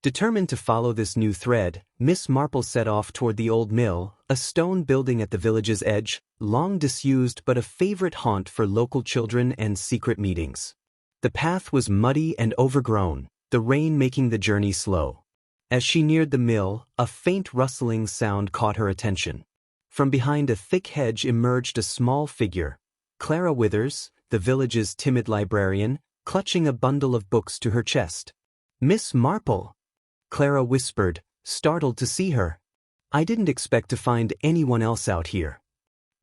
Determined to follow this new thread, Miss Marple set off toward the old mill, a stone building at the village's edge, long disused but a favorite haunt for local children and secret meetings. The path was muddy and overgrown, the rain making the journey slow. As she neared the mill, a faint rustling sound caught her attention. From behind a thick hedge emerged a small figure, Clara Withers, the village's timid librarian, clutching a bundle of books to her chest. "Miss Marple," Clara whispered, startled to see her. "I didn't expect to find anyone else out here."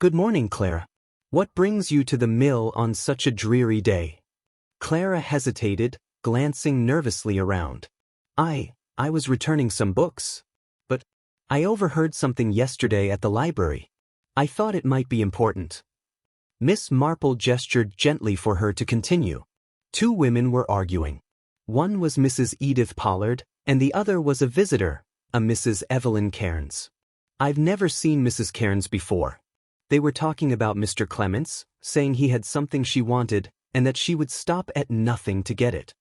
"Good morning, Clara. What brings you to the mill on such a dreary day?" Clara hesitated, glancing nervously around. I was returning some books. But I overheard something yesterday at the library. I thought it might be important." Miss Marple gestured gently for her to continue. Two women were arguing. One was Mrs. Edith Pollard, and the other was a visitor, a Mrs. Evelyn Cairns. "I've never seen Mrs. Cairns before." They were talking about Mr. Clements, saying he had something she wanted, and that she would stop at nothing to get it.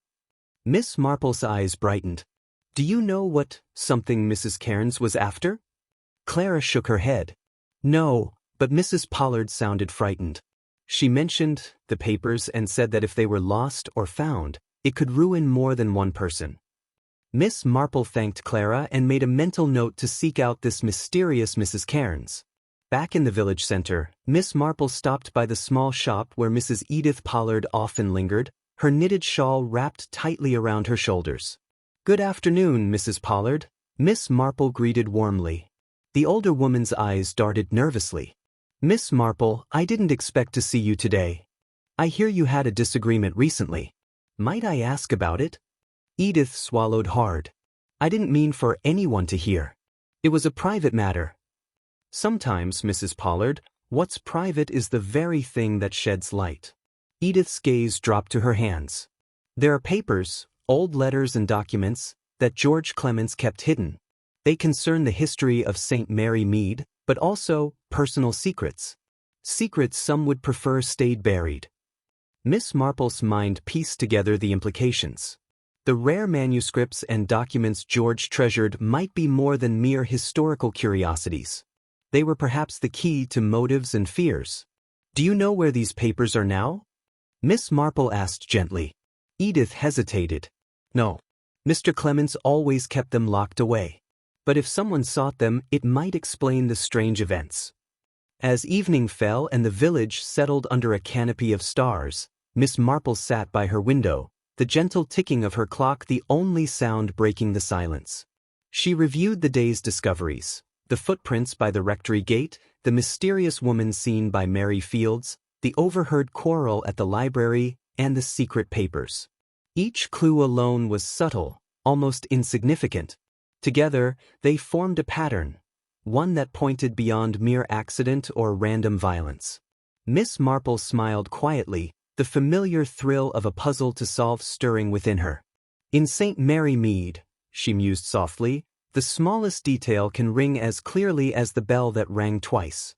Miss Marple's eyes brightened. "Do you know what something Mrs. Cairns was after?" Clara shook her head. "No, but Mrs. Pollard sounded frightened. She mentioned the papers and said that if they were lost or found, it could ruin more than one person. Miss Marple thanked Clara and made a mental note to seek out this mysterious Mrs. Cairns. Back in the village center, Miss Marple stopped by the small shop where Mrs. Edith Pollard often lingered, her knitted shawl wrapped tightly around her shoulders. "Good afternoon, Mrs. Pollard," Miss Marple greeted warmly. The older woman's eyes darted nervously. "Miss Marple, I didn't expect to see you today. I hear you had a disagreement recently. Might I ask about it?" Edith swallowed hard. "I didn't mean for anyone to hear. It was a private matter." "Sometimes, Mrs. Pollard, what's private is the very thing that sheds light." Edith's gaze dropped to her hands. "There are papers, old letters and documents, that George Clements kept hidden. They concern the history of St. Mary Mead, but also personal secrets. Secrets some would prefer stayed buried." Miss Marple's mind pieced together the implications. The rare manuscripts and documents George treasured might be more than mere historical curiosities. They were perhaps the key to motives and fears. "Do you know where these papers are now?" Miss Marple asked gently. Edith hesitated. "No. Mr. Clements always kept them locked away. But if someone sought them, it might explain the strange events." As evening fell and the village settled under a canopy of stars, Miss Marple sat by her window, the gentle ticking of her clock the only sound breaking the silence. She reviewed the day's discoveries: the footprints by the rectory gate, the mysterious woman seen by Mary Fields, the overheard quarrel at the library, and the secret papers. Each clue alone was subtle, almost insignificant. Together, they formed a pattern, one that pointed beyond mere accident or random violence. Miss Marple smiled quietly, the familiar thrill of a puzzle to solve stirring within her. "In St. Mary Mead," she mused softly, "the smallest detail can ring as clearly as the bell that rang twice."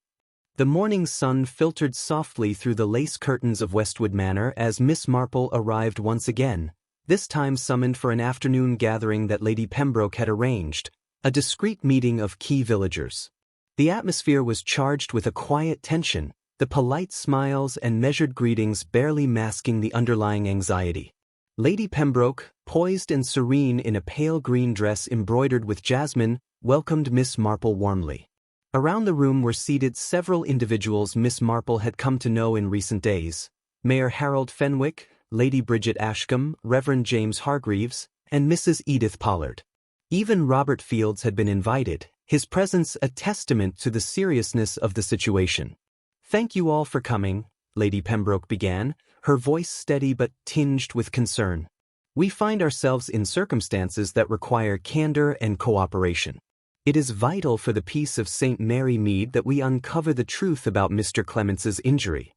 The morning sun filtered softly through the lace curtains of Westwood Manor as Miss Marple arrived once again, this time summoned for an afternoon gathering that Lady Pembroke had arranged, a discreet meeting of key villagers. The atmosphere was charged with a quiet tension, the polite smiles and measured greetings barely masking the underlying anxiety. Lady Pembroke, poised and serene in a pale green dress embroidered with jasmine, welcomed Miss Marple warmly. Around the room were seated several individuals Miss Marple had come to know in recent days: Mayor Harold Fenwick, Lady Bridget Ashcombe, Reverend James Hargreaves, and Mrs. Edith Pollard. Even Robert Fields had been invited, his presence a testament to the seriousness of the situation. "Thank you all for coming," Lady Pembroke began, her voice steady but tinged with concern. "We find ourselves in circumstances that require candor and cooperation. It is vital for the peace of St. Mary Mead that we uncover the truth about Mr. Clements's injury."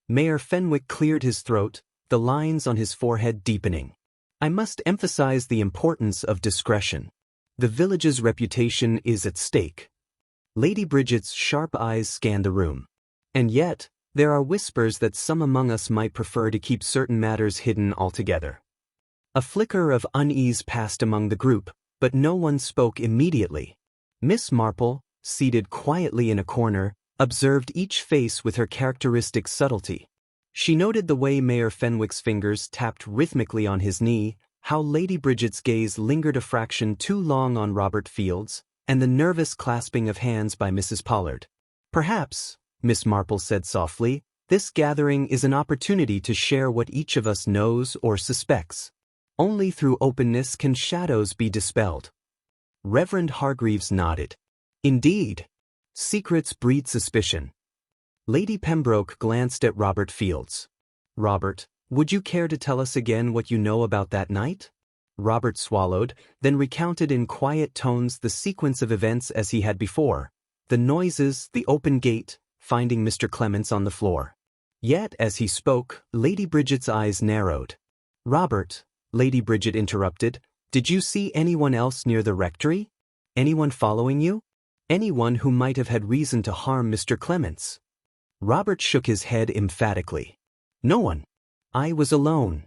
Mayor Fenwick cleared his throat, the lines on his forehead deepening. "I must emphasize the importance of discretion. The village's reputation is at stake." Lady Bridget's sharp eyes scanned the room. "And yet, there are whispers that some among us might prefer to keep certain matters hidden altogether." A flicker of unease passed among the group, but no one spoke immediately. Miss Marple, seated quietly in a corner, observed each face with her characteristic subtlety. She noted the way Mayor Fenwick's fingers tapped rhythmically on his knee, how Lady Bridget's gaze lingered a fraction too long on Robert Fields, and the nervous clasping of hands by Mrs. Pollard. "Perhaps," Miss Marple said softly, "this gathering is an opportunity to share what each of us knows or suspects. Only through openness can shadows be dispelled." Reverend Hargreaves nodded. "Indeed. Secrets breed suspicion." Lady Pembroke glanced at Robert Fields. "Robert, would you care to tell us again what you know about that night?" Robert swallowed, then recounted in quiet tones the sequence of events as he had before: the noises, the open gate, finding Mr. Clements on the floor. Yet, as he spoke, Lady Bridget's eyes narrowed. "Robert," Lady Bridget interrupted, "did you see anyone else near the rectory? Anyone following you? Anyone who might have had reason to harm Mr. Clements?" Robert shook his head emphatically. "No one. I was alone."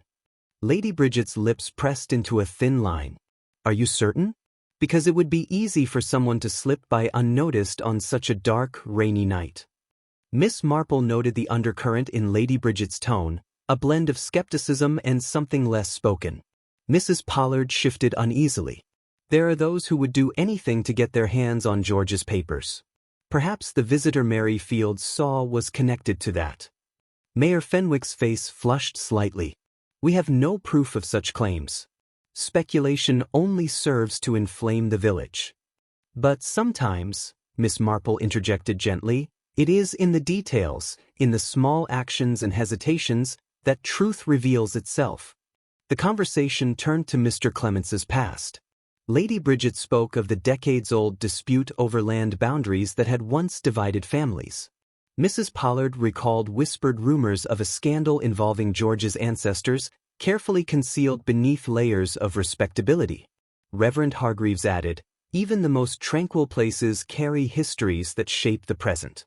Lady Bridget's lips pressed into a thin line. "Are you certain? Because it would be easy for someone to slip by unnoticed on such a dark, rainy night." Miss Marple noted the undercurrent in Lady Bridget's tone, a blend of skepticism and something less spoken. Mrs. Pollard shifted uneasily. There are those who would do anything to get their hands on George's papers. Perhaps the visitor Mary Fields saw was connected to that. Mayor Fenwick's face flushed slightly. We have no proof of such claims. Speculation only serves to inflame the village. But sometimes, Miss Marple interjected gently, it is in the details, in the small actions and hesitations, that truth reveals itself. The conversation turned to Mr. Clemence's past. Lady Bridget spoke of the decades-old dispute over land boundaries that had once divided families. Mrs. Pollard recalled whispered rumors of a scandal involving George's ancestors, carefully concealed beneath layers of respectability. Reverend Hargreaves added, even the most tranquil places carry histories that shape the present.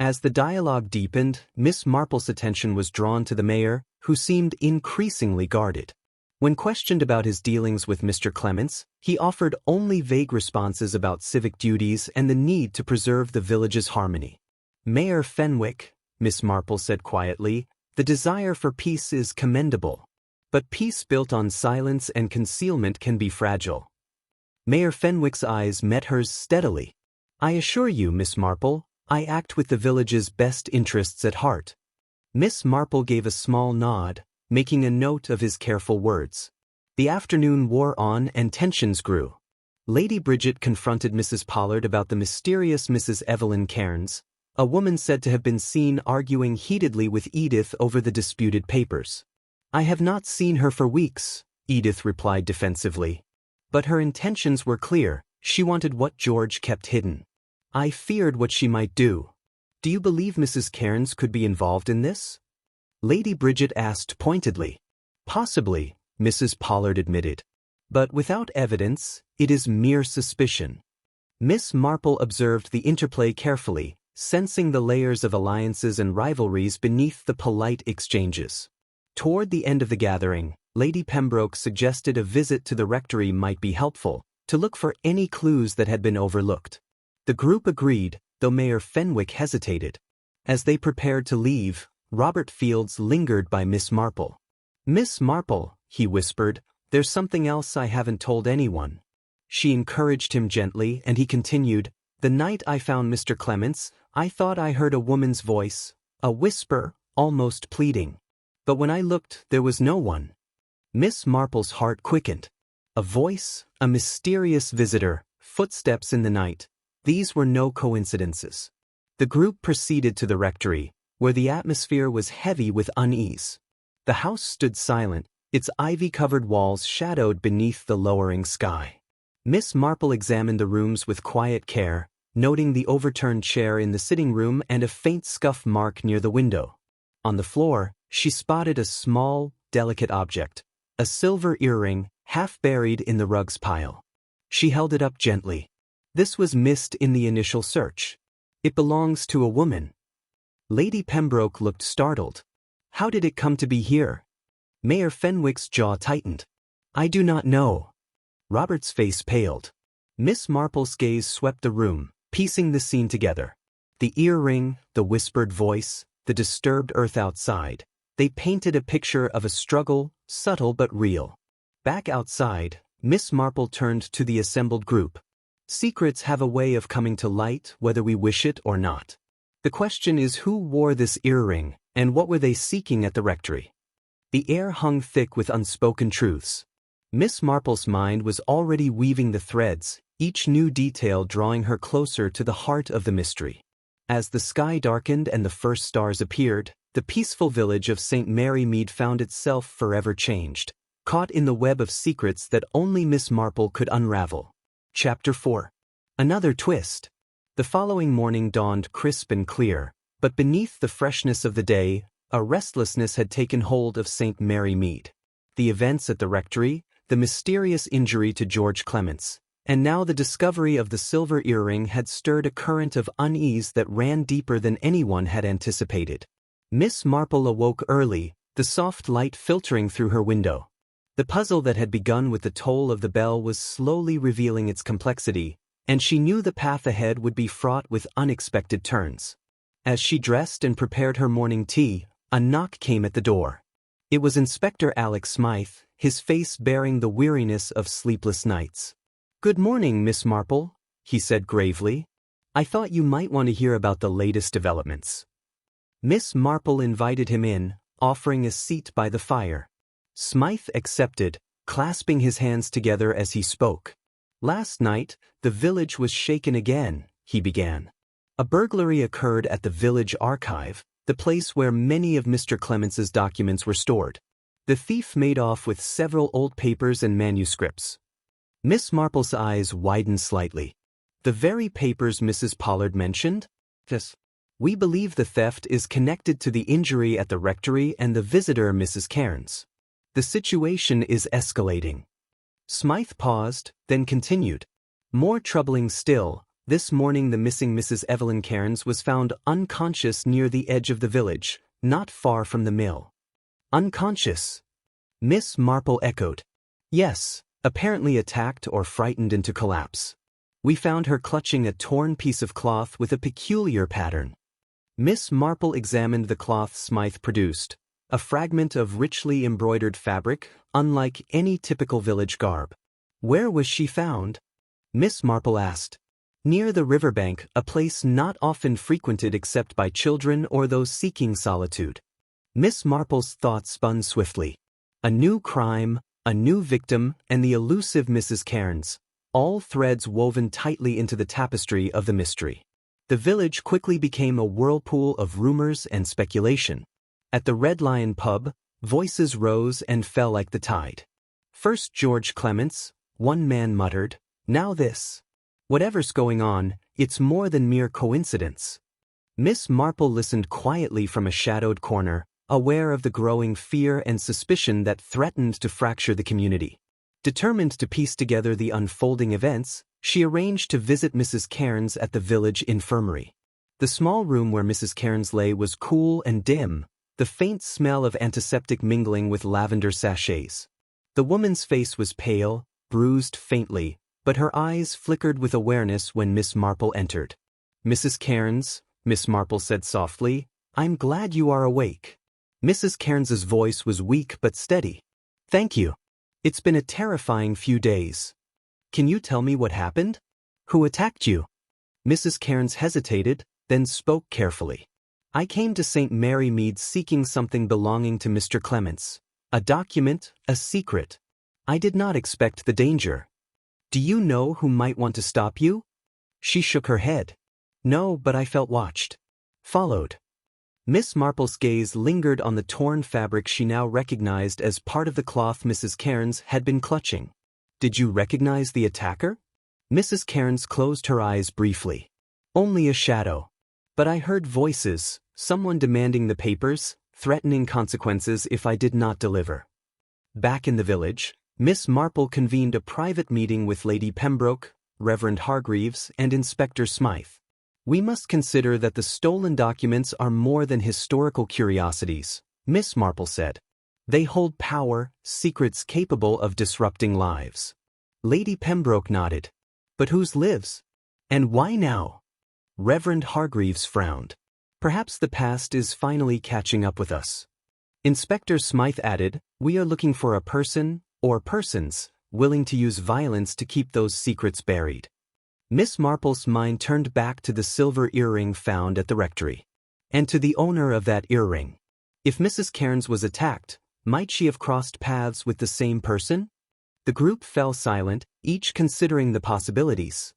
As the dialogue deepened, Miss Marple's attention was drawn to the mayor, who seemed increasingly guarded. When questioned about his dealings with Mr. Clements, he offered only vague responses about civic duties and the need to preserve the village's harmony. Mayor Fenwick, Miss Marple said quietly, the desire for peace is commendable. But peace built on silence and concealment can be fragile. Mayor Fenwick's eyes met hers steadily. I assure you, Miss Marple, I act with the village's best interests at heart. Miss Marple gave a small nod, making a note of his careful words. The afternoon wore on and tensions grew. Lady Bridget confronted Mrs. Pollard about the mysterious Mrs. Evelyn Cairns, a woman said to have been seen arguing heatedly with Edith over the disputed papers. I have not seen her for weeks, Edith replied defensively. But her intentions were clear, she wanted what George kept hidden. I feared what she might do. Do you believe Mrs. Cairns could be involved in this? Lady Bridget asked pointedly. Possibly, Mrs. Pollard admitted. But without evidence, it is mere suspicion. Miss Marple observed the interplay carefully, sensing the layers of alliances and rivalries beneath the polite exchanges. Toward the end of the gathering, Lady Pembroke suggested a visit to the rectory might be helpful, to look for any clues that had been overlooked. The group agreed, though Mayor Fenwick hesitated. As they prepared to leave, Robert Fields lingered by Miss Marple. Miss Marple, he whispered, there's something else I haven't told anyone. She encouraged him gently, and he continued, the night I found Mr. Clements, I thought I heard a woman's voice, a whisper, almost pleading. But when I looked, there was no one. Miss Marple's heart quickened. A voice, a mysterious visitor, footsteps in the night. These were no coincidences. The group proceeded to the rectory, where the atmosphere was heavy with unease. The house stood silent, its ivy-covered walls shadowed beneath the lowering sky. Miss Marple examined the rooms with quiet care, noting the overturned chair in the sitting room and a faint scuff mark near the window. On the floor, she spotted a small, delicate object, a silver earring, half buried in the rugs pile. She held it up gently. This was missed in the initial search. It belongs to a woman. Lady Pembroke looked startled. How did it come to be here? Mayor Fenwick's jaw tightened. I do not know. Robert's face paled. Miss Marple's gaze swept the room, piecing the scene together. The earring, the whispered voice, the disturbed earth outside. They painted a picture of a struggle, subtle but real. Back outside, Miss Marple turned to the assembled group. Secrets have a way of coming to light whether we wish it or not. The question is who wore this earring, and what were they seeking at the rectory? The air hung thick with unspoken truths. Miss Marple's mind was already weaving the threads, each new detail drawing her closer to the heart of the mystery. As the sky darkened and the first stars appeared, the peaceful village of St. Mary Mead found itself forever changed, caught in the web of secrets that only Miss Marple could unravel. Chapter 4. Another twist. The following morning dawned crisp and clear, but beneath the freshness of the day, a restlessness had taken hold of St. Mary Mead. The events at the rectory, the mysterious injury to George Clements, and now the discovery of the silver earring had stirred a current of unease that ran deeper than anyone had anticipated. Miss Marple awoke early, the soft light filtering through her window. The puzzle that had begun with the toll of the bell was slowly revealing its complexity, and she knew the path ahead would be fraught with unexpected turns. As she dressed and prepared her morning tea, a knock came at the door. It was Inspector Alex Smythe, his face bearing the weariness of sleepless nights. "Good morning, Miss Marple," he said gravely. "I thought you might want to hear about the latest developments." Miss Marple invited him in, offering a seat by the fire. Smythe accepted, clasping his hands together as he spoke. "Last night, the village was shaken again," he began. "A burglary occurred at the village archive, the place where many of Mr. Clemence's documents were stored. The thief made off with several old papers and manuscripts." Miss Marple's eyes widened slightly. "The very papers Mrs. Pollard mentioned?" "Yes. We believe the theft is connected to the injury at the rectory and the visitor, Mrs. Cairns. The situation is escalating." Smythe paused, then continued. "More troubling still, this morning the missing Mrs. Evelyn Cairns was found unconscious near the edge of the village, not far from the mill." "Unconscious?" Miss Marple echoed. "Yes, apparently attacked or frightened into collapse. We found her clutching a torn piece of cloth with a peculiar pattern." Miss Marple examined the cloth Smythe produced, a fragment of richly embroidered fabric, unlike any typical village garb. "Where was she found?" Miss Marple asked. "Near the riverbank, a place not often frequented except by children or those seeking solitude." Miss Marple's thoughts spun swiftly. A new crime, a new victim, and the elusive Mrs. Cairns, all threads woven tightly into the tapestry of the mystery. The village quickly became a whirlpool of rumors and speculation. At the Red Lion pub, voices rose and fell like the tide. "First George Clements," one man muttered, "now this. Whatever's going on, it's more than mere coincidence." Miss Marple listened quietly from a shadowed corner, aware of the growing fear and suspicion that threatened to fracture the community. Determined to piece together the unfolding events, she arranged to visit Mrs. Cairns at the village infirmary. The small room where Mrs. Cairns lay was cool and dim, the faint smell of antiseptic mingling with lavender sachets. The woman's face was pale, bruised faintly, but her eyes flickered with awareness when Miss Marple entered. "Mrs. Cairns," Miss Marple said softly, "I'm glad you are awake." Mrs. Cairns's voice was weak but steady. "Thank you. It's been a terrifying few days. Can you tell me what happened? Who attacked you?" Mrs. Cairns hesitated, then spoke carefully. "I came to St. Mary Mead seeking something belonging to Mr. Clements. A document, a secret. I did not expect the danger. Do you know who might want to stop you?" She shook her head. "No, but I felt watched. Followed." Miss Marple's gaze lingered on the torn fabric she now recognized as part of the cloth Mrs. Cairns had been clutching. "Did you recognize the attacker?" Mrs. Cairns closed her eyes briefly. "Only a shadow. But I heard voices, someone demanding the papers, threatening consequences if I did not deliver." Back in the village, Miss Marple convened a private meeting with Lady Pembroke, Reverend Hargreaves, and Inspector Smythe. "We must consider that the stolen documents are more than historical curiosities," Miss Marple said. "They hold power, secrets capable of disrupting lives." Lady Pembroke nodded. "But whose lives? And why now?" Reverend Hargreaves frowned. "Perhaps the past is finally catching up with us." Inspector Smythe added, "We are looking for a person, or persons, willing to use violence to keep those secrets buried." Miss Marple's mind turned back to the silver earring found at the rectory. And to the owner of that earring. If Mrs. Cairns was attacked, might she have crossed paths with the same person? The group fell silent, each considering the possibilities.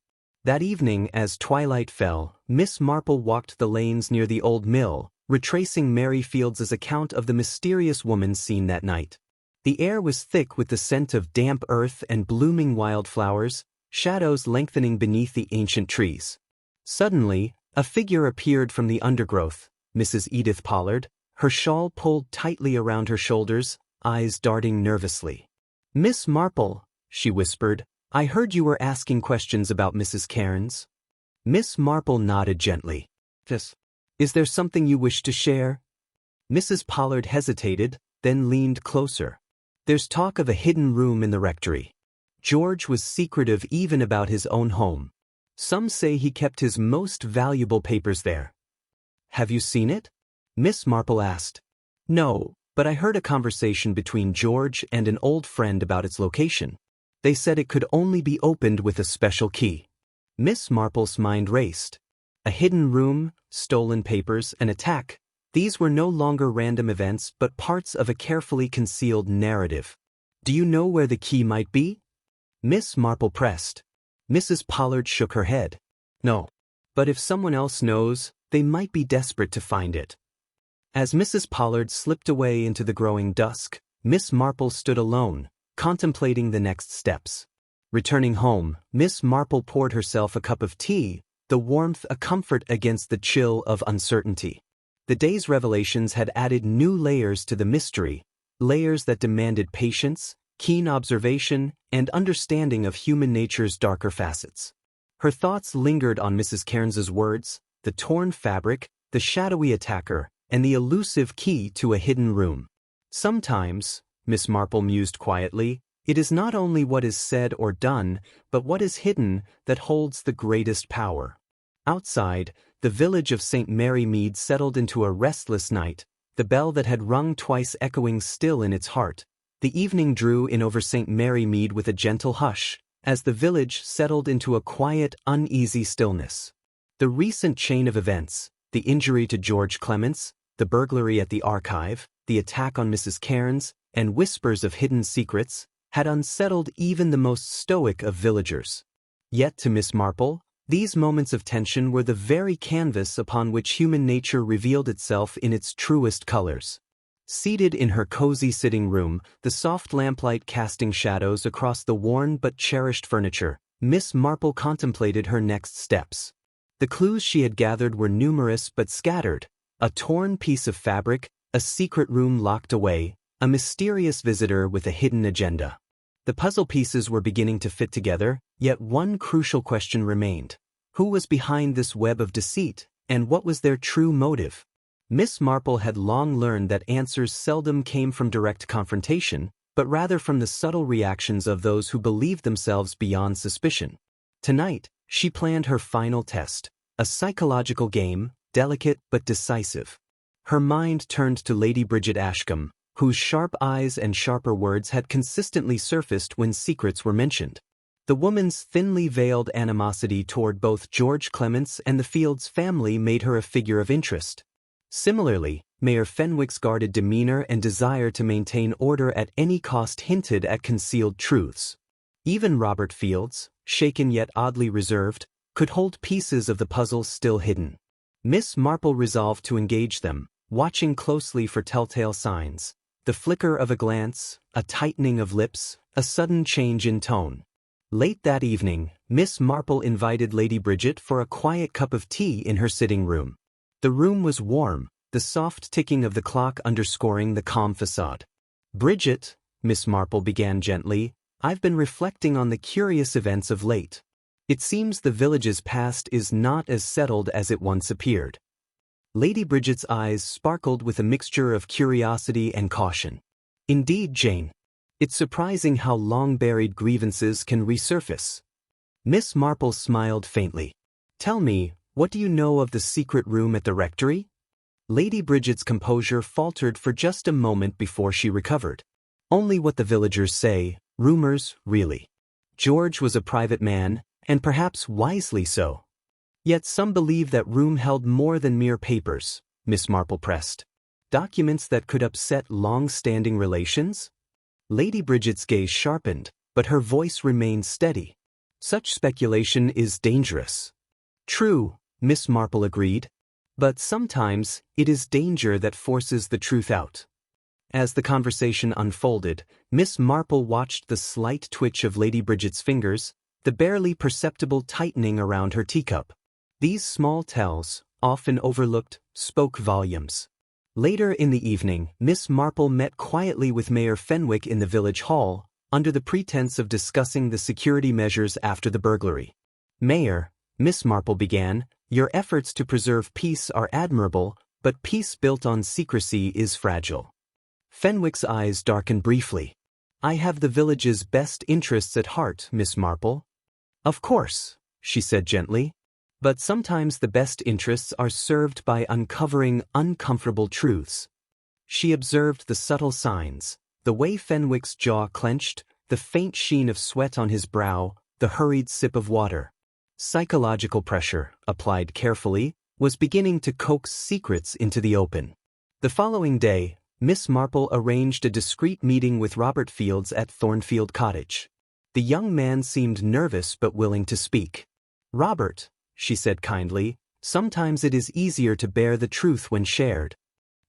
That evening, as twilight fell, Miss Marple walked the lanes near the old mill, retracing Mary Fields's account of the mysterious woman seen that night. The air was thick with the scent of damp earth and blooming wildflowers, shadows lengthening beneath the ancient trees. Suddenly, a figure appeared from the undergrowth, Mrs. Edith Pollard, her shawl pulled tightly around her shoulders, eyes darting nervously. "Miss Marple," she whispered, "I heard you were asking questions about Mrs. Cairns." Miss Marple nodded gently. "Yes. Is there something you wish to share?" Mrs. Pollard hesitated, then leaned closer. "There's talk of a hidden room in the rectory. George was secretive even about his own home. Some say he kept his most valuable papers there." Have you seen it? Miss Marple asked. No, but I heard a conversation between George and an old friend about its location. They said it could only be opened with a special key. Miss Marple's mind raced. A hidden room, stolen papers, an attack. These were no longer random events but parts of a carefully concealed narrative. Do you know where the key might be? Miss Marple pressed. Mrs. Pollard shook her head. No. But if someone else knows, they might be desperate to find it. As Mrs. Pollard slipped away into the growing dusk, Miss Marple stood alone, contemplating the next steps. Returning home, Miss Marple poured herself a cup of tea, the warmth a comfort against the chill of uncertainty. The day's revelations had added new layers to the mystery, layers that demanded patience, keen observation, and understanding of human nature's darker facets. Her thoughts lingered on Mrs. Cairns's words, the torn fabric, the shadowy attacker, and the elusive key to a hidden room. Sometimes, Miss Marple mused quietly, it is not only what is said or done, but what is hidden that holds the greatest power. Outside, the village of St. Mary Mead settled into a restless night, the bell that had rung twice echoing still in its heart. The evening drew in over St. Mary Mead with a gentle hush, as the village settled into a quiet, uneasy stillness. The recent chain of events, the injury to George Clements, the burglary at the archive, the attack on Mrs. Cairns, and whispers of hidden secrets, had unsettled even the most stoic of villagers. Yet to Miss Marple, these moments of tension were the very canvas upon which human nature revealed itself in its truest colors. Seated in her cozy sitting room, the soft lamplight casting shadows across the worn but cherished furniture, Miss Marple contemplated her next steps. The clues she had gathered were numerous but scattered: a torn piece of fabric, a secret room locked away, a mysterious visitor with a hidden agenda. The puzzle pieces were beginning to fit together, yet one crucial question remained. Who was behind this web of deceit, and what was their true motive? Miss Marple had long learned that answers seldom came from direct confrontation, but rather from the subtle reactions of those who believed themselves beyond suspicion. Tonight, she planned her final test, a psychological game, delicate but decisive. Her mind turned to Lady Bridget Ashcombe, whose sharp eyes and sharper words had consistently surfaced when secrets were mentioned. The woman's thinly veiled animosity toward both George Clements and the Fields family made her a figure of interest. Similarly, Mayor Fenwick's guarded demeanor and desire to maintain order at any cost hinted at concealed truths. Even Robert Fields, shaken yet oddly reserved, could hold pieces of the puzzle still hidden. Miss Marple resolved to engage them, watching closely for telltale signs. The flicker of a glance, a tightening of lips, a sudden change in tone. Late that evening, Miss Marple invited Lady Bridget for a quiet cup of tea in her sitting room. The room was warm, the soft ticking of the clock underscoring the calm facade. "Bridget," Miss Marple began gently, "I've been reflecting on the curious events of late. It seems the village's past is not as settled as it once appeared." Lady Bridget's eyes sparkled with a mixture of curiosity and caution. "Indeed, Jane. It's surprising how long-buried grievances can resurface." Miss Marple smiled faintly. "Tell me, what do you know of the secret room at the rectory?" Lady Bridget's composure faltered for just a moment before she recovered. "Only what the villagers say, rumors, really. George was a private man, and perhaps wisely so. Yet some believe that room held more than mere papers," Miss Marple pressed. "Documents that could upset long-standing relations?" Lady Bridget's gaze sharpened, but her voice remained steady. "Such speculation is dangerous." "True," Miss Marple agreed. "But sometimes, it is danger that forces the truth out." As the conversation unfolded, Miss Marple watched the slight twitch of Lady Bridget's fingers, the barely perceptible tightening around her teacup. These small tells, often overlooked, spoke volumes. Later in the evening, Miss Marple met quietly with Mayor Fenwick in the village hall, under the pretense of discussing the security measures after the burglary. "Mayor," Miss Marple began, "your efforts to preserve peace are admirable, but peace built on secrecy is fragile." Fenwick's eyes darkened briefly. "I have the village's best interests at heart, Miss Marple." "Of course," she said gently. But sometimes the best interests are served by uncovering uncomfortable truths. She observed the subtle signs, the way Fenwick's jaw clenched, the faint sheen of sweat on his brow, the hurried sip of water. Psychological pressure, applied carefully, was beginning to coax secrets into the open. The following day, Miss Marple arranged a discreet meeting with Robert Fields at Thornfield Cottage. The young man seemed nervous but willing to speak. "Robert," she said kindly, "sometimes it is easier to bear the truth when shared."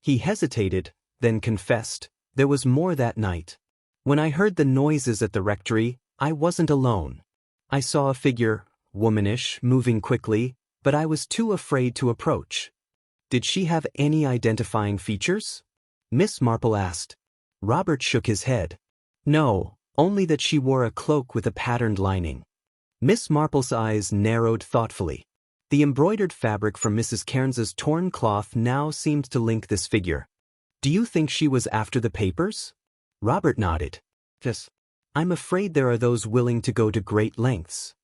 He hesitated, then confessed, "There was more that night. When I heard the noises at the rectory, I wasn't alone. I saw a figure, womanish, moving quickly, but I was too afraid to approach." "Did she have any identifying features?" Miss Marple asked. Robert shook his head. "No, only that she wore a cloak with a patterned lining." Miss Marple's eyes narrowed thoughtfully. The embroidered fabric from Mrs. Cairns's torn cloth now seemed to link this figure. "Do you think she was after the papers?" Robert nodded. "Yes. I'm afraid there are those willing to go to great lengths."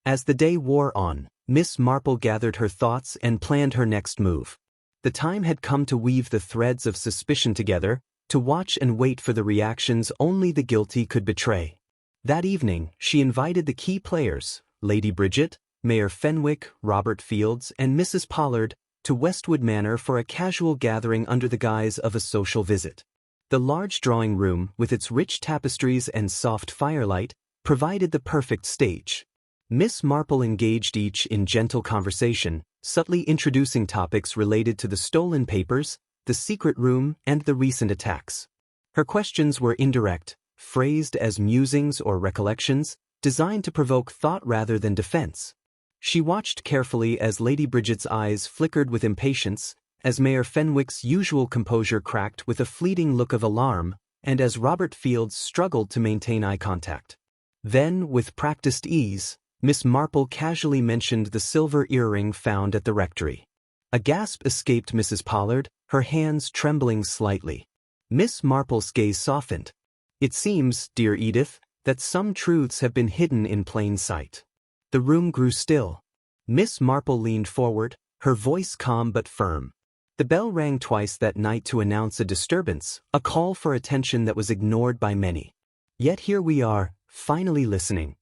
As the day wore on, Miss Marple gathered her thoughts and planned her next move. The time had come to weave the threads of suspicion together, to watch and wait for the reactions only the guilty could betray. That evening, she invited the key players, Lady Bridget, Mayor Fenwick, Robert Fields, and Mrs. Pollard, to Westwood Manor for a casual gathering under the guise of a social visit. The large drawing room, with its rich tapestries and soft firelight, provided the perfect stage. Miss Marple engaged each in gentle conversation, subtly introducing topics related to the stolen papers, the secret room, and the recent attacks. Her questions were indirect, phrased as musings or recollections, designed to provoke thought rather than defense. She watched carefully as Lady Bridget's eyes flickered with impatience, as Mayor Fenwick's usual composure cracked with a fleeting look of alarm, and as Robert Fields struggled to maintain eye contact. Then, with practiced ease, Miss Marple casually mentioned the silver earring found at the rectory. A gasp escaped Mrs. Pollard, her hands trembling slightly. Miss Marple's gaze softened. "It seems, dear Edith, that some truths have been hidden in plain sight." The room grew still. Miss Marple leaned forward, her voice calm but firm. The bell rang twice that night to announce a disturbance, a call for attention that was ignored by many. Yet here we are, finally listening.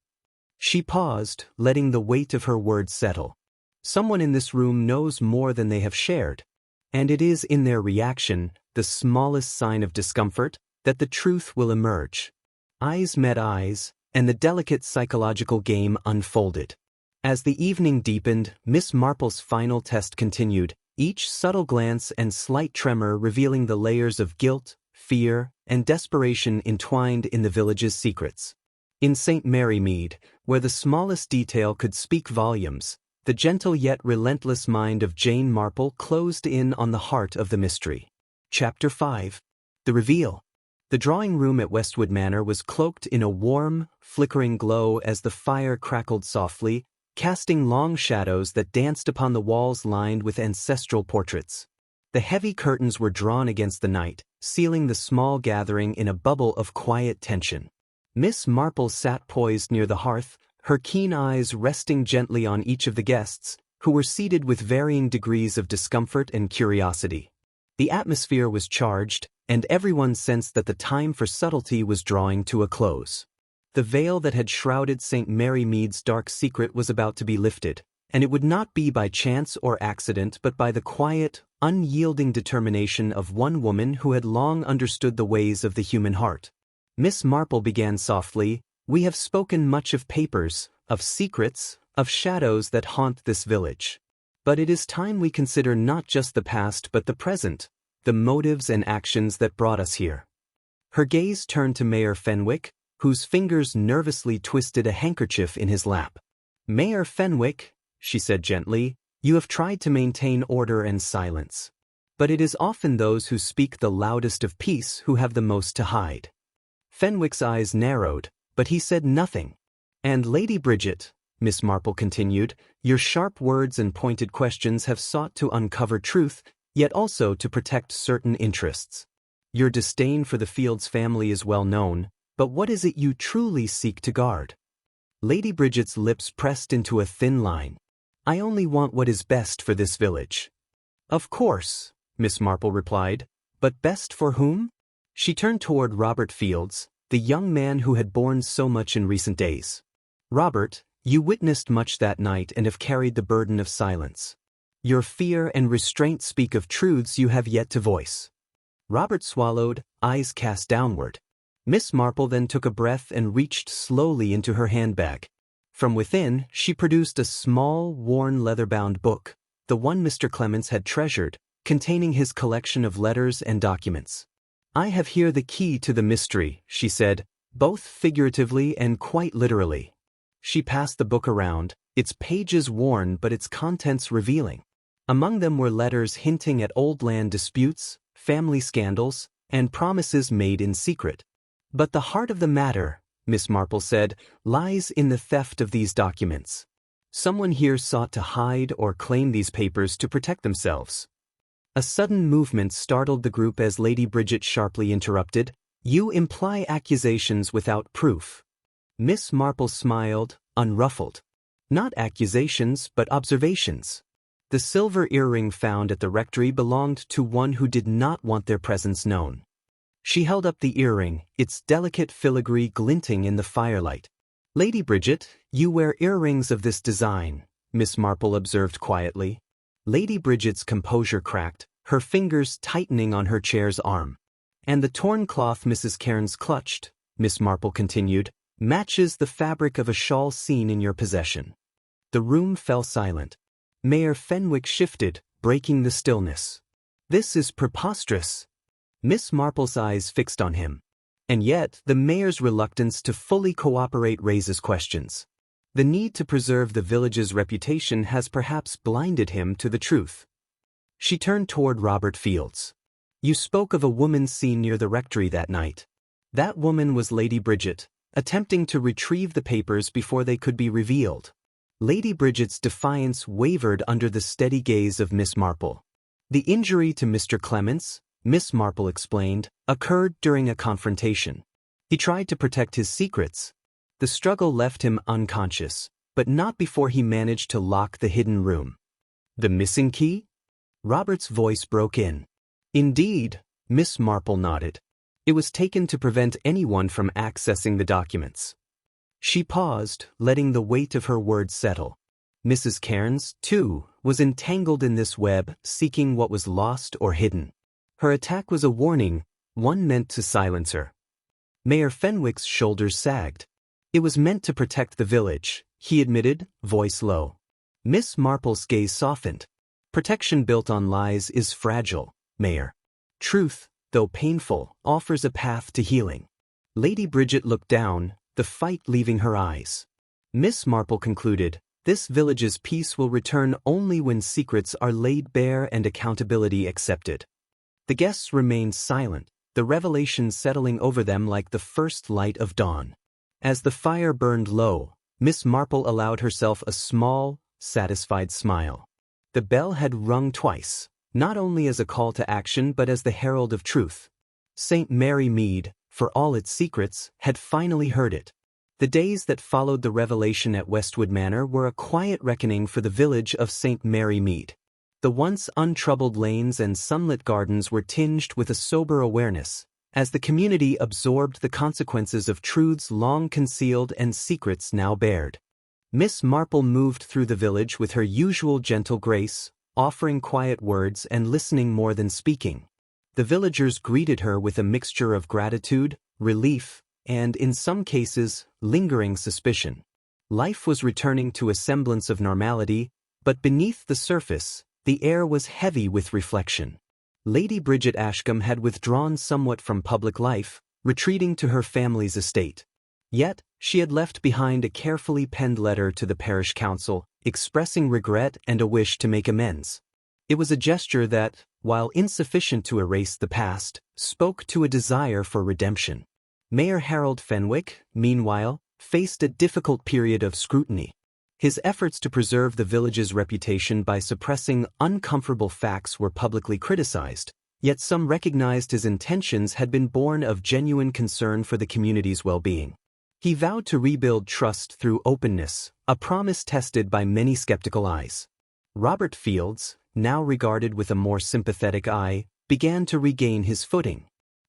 She paused, letting the weight of her words settle. Someone in this room knows more than they have shared, and it is in their reaction, the smallest sign of discomfort, that the truth will emerge. Eyes met eyes, and the delicate psychological game unfolded. As the evening deepened, Miss Marple's final test continued, each subtle glance and slight tremor revealing the layers of guilt, fear, and desperation entwined in the village's secrets. In St. Mary Mead, where the smallest detail could speak volumes, the gentle yet relentless mind of Jane Marple closed in on the heart of the mystery. Chapter 5. The Reveal. The drawing room at Westwood Manor was cloaked in a warm, flickering glow as the fire crackled softly, casting long shadows that danced upon the walls lined with ancestral portraits. The heavy curtains were drawn against the night, sealing the small gathering in a bubble of quiet tension. Miss Marple sat poised near the hearth, her keen eyes resting gently on each of the guests, who were seated with varying degrees of discomfort and curiosity. The atmosphere was charged, and everyone sensed that the time for subtlety was drawing to a close. The veil that had shrouded St. Mary Mead's dark secret was about to be lifted, and it would not be by chance or accident but by the quiet, unyielding determination of one woman who had long understood the ways of the human heart. Miss Marple began softly, "We have spoken much of papers, of secrets, of shadows that haunt this village. But it is time we consider not just the past but the present, the motives and actions that brought us here." Her gaze turned to Mayor Fenwick, whose fingers nervously twisted a handkerchief in his lap. "Mayor Fenwick," she said gently, "you have tried to maintain order and silence. But it is often those who speak the loudest of peace who have the most to hide." Fenwick's eyes narrowed, but he said nothing. "And Lady Bridget," Miss Marple continued, "your sharp words and pointed questions have sought to uncover truth, yet also to protect certain interests. Your disdain for the Fields family is well known, but what is it you truly seek to guard?" Lady Bridget's lips pressed into a thin line. I only want what is best for this village. Of course, Miss Marple replied, but best for whom? She turned toward Robert Fields, the young man who had borne so much in recent days. Robert, you witnessed much that night and have carried the burden of silence. Your fear and restraint speak of truths you have yet to voice. Robert swallowed, eyes cast downward. Miss Marple then took a breath and reached slowly into her handbag. From within, she produced a small, worn leather-bound book, the one Mr. Clements had treasured, containing his collection of letters and documents. I have here the key to the mystery, she said, both figuratively and quite literally. She passed the book around, its pages worn but its contents revealing. Among them were letters hinting at old land disputes, family scandals, and promises made in secret. But the heart of the matter, Miss Marple said, lies in the theft of these documents. Someone here sought to hide or claim these papers to protect themselves. A sudden movement startled the group as Lady Bridget sharply interrupted. You imply accusations without proof. Miss Marple smiled, unruffled. Not accusations, but observations. The silver earring found at the rectory belonged to one who did not want their presence known. She held up the earring, its delicate filigree glinting in the firelight. Lady Bridget, you wear earrings of this design, Miss Marple observed quietly. Lady Bridget's composure cracked, her fingers tightening on her chair's arm. And the torn cloth Mrs. Cairns clutched, Miss Marple continued, matches the fabric of a shawl seen in your possession. The room fell silent. Mayor Fenwick shifted, breaking the stillness. This is preposterous. Miss Marple's eyes fixed on him. And yet, the mayor's reluctance to fully cooperate raises questions. The need to preserve the village's reputation has perhaps blinded him to the truth. She turned toward Robert Fields. You spoke of a woman seen near the rectory that night. That woman was Lady Bridget, attempting to retrieve the papers before they could be revealed. Lady Bridget's defiance wavered under the steady gaze of Miss Marple. The injury to Mr. Clements, Miss Marple explained, occurred during a confrontation. He tried to protect his secrets. The struggle left him unconscious, but not before he managed to lock the hidden room. The missing key? Robert's voice broke in. Indeed, Miss Marple nodded. It was taken to prevent anyone from accessing the documents. She paused, letting the weight of her words settle. Mrs. Cairns, too, was entangled in this web, seeking what was lost or hidden. Her attack was a warning, one meant to silence her. Mayor Fenwick's shoulders sagged. It was meant to protect the village, he admitted, voice low. Miss Marple's gaze softened. Protection built on lies is fragile, Mayor. Truth, though painful, offers a path to healing. Lady Bridget looked down, the fight leaving her eyes. Miss Marple concluded, this village's peace will return only when secrets are laid bare and accountability accepted. The guests remained silent, the revelation settling over them like the first light of dawn. As the fire burned low, Miss Marple allowed herself a small, satisfied smile. The bell had rung twice, not only as a call to action but as the herald of truth. St. Mary Mead, for all its secrets, had finally heard it. The days that followed the revelation at Westwood Manor were a quiet reckoning for the village of St. Mary Mead. The once untroubled lanes and sunlit gardens were tinged with a sober awareness, as the community absorbed the consequences of truths long concealed and secrets now bared. Miss Marple moved through the village with her usual gentle grace, offering quiet words and listening more than speaking. The villagers greeted her with a mixture of gratitude, relief, and, in some cases, lingering suspicion. Life was returning to a semblance of normality, but beneath the surface, the air was heavy with reflection. Lady Bridget Ashcombe had withdrawn somewhat from public life, retreating to her family's estate. Yet, she had left behind a carefully penned letter to the parish council, expressing regret and a wish to make amends. It was a gesture that, while insufficient to erase the past, spoke to a desire for redemption. Mayor Harold Fenwick, meanwhile, faced a difficult period of scrutiny. His efforts to preserve the village's reputation by suppressing uncomfortable facts were publicly criticized, yet some recognized his intentions had been born of genuine concern for the community's well-being. He vowed to rebuild trust through openness, a promise tested by many skeptical eyes. Robert Fields, now regarded with a more sympathetic eye, began to regain his footing.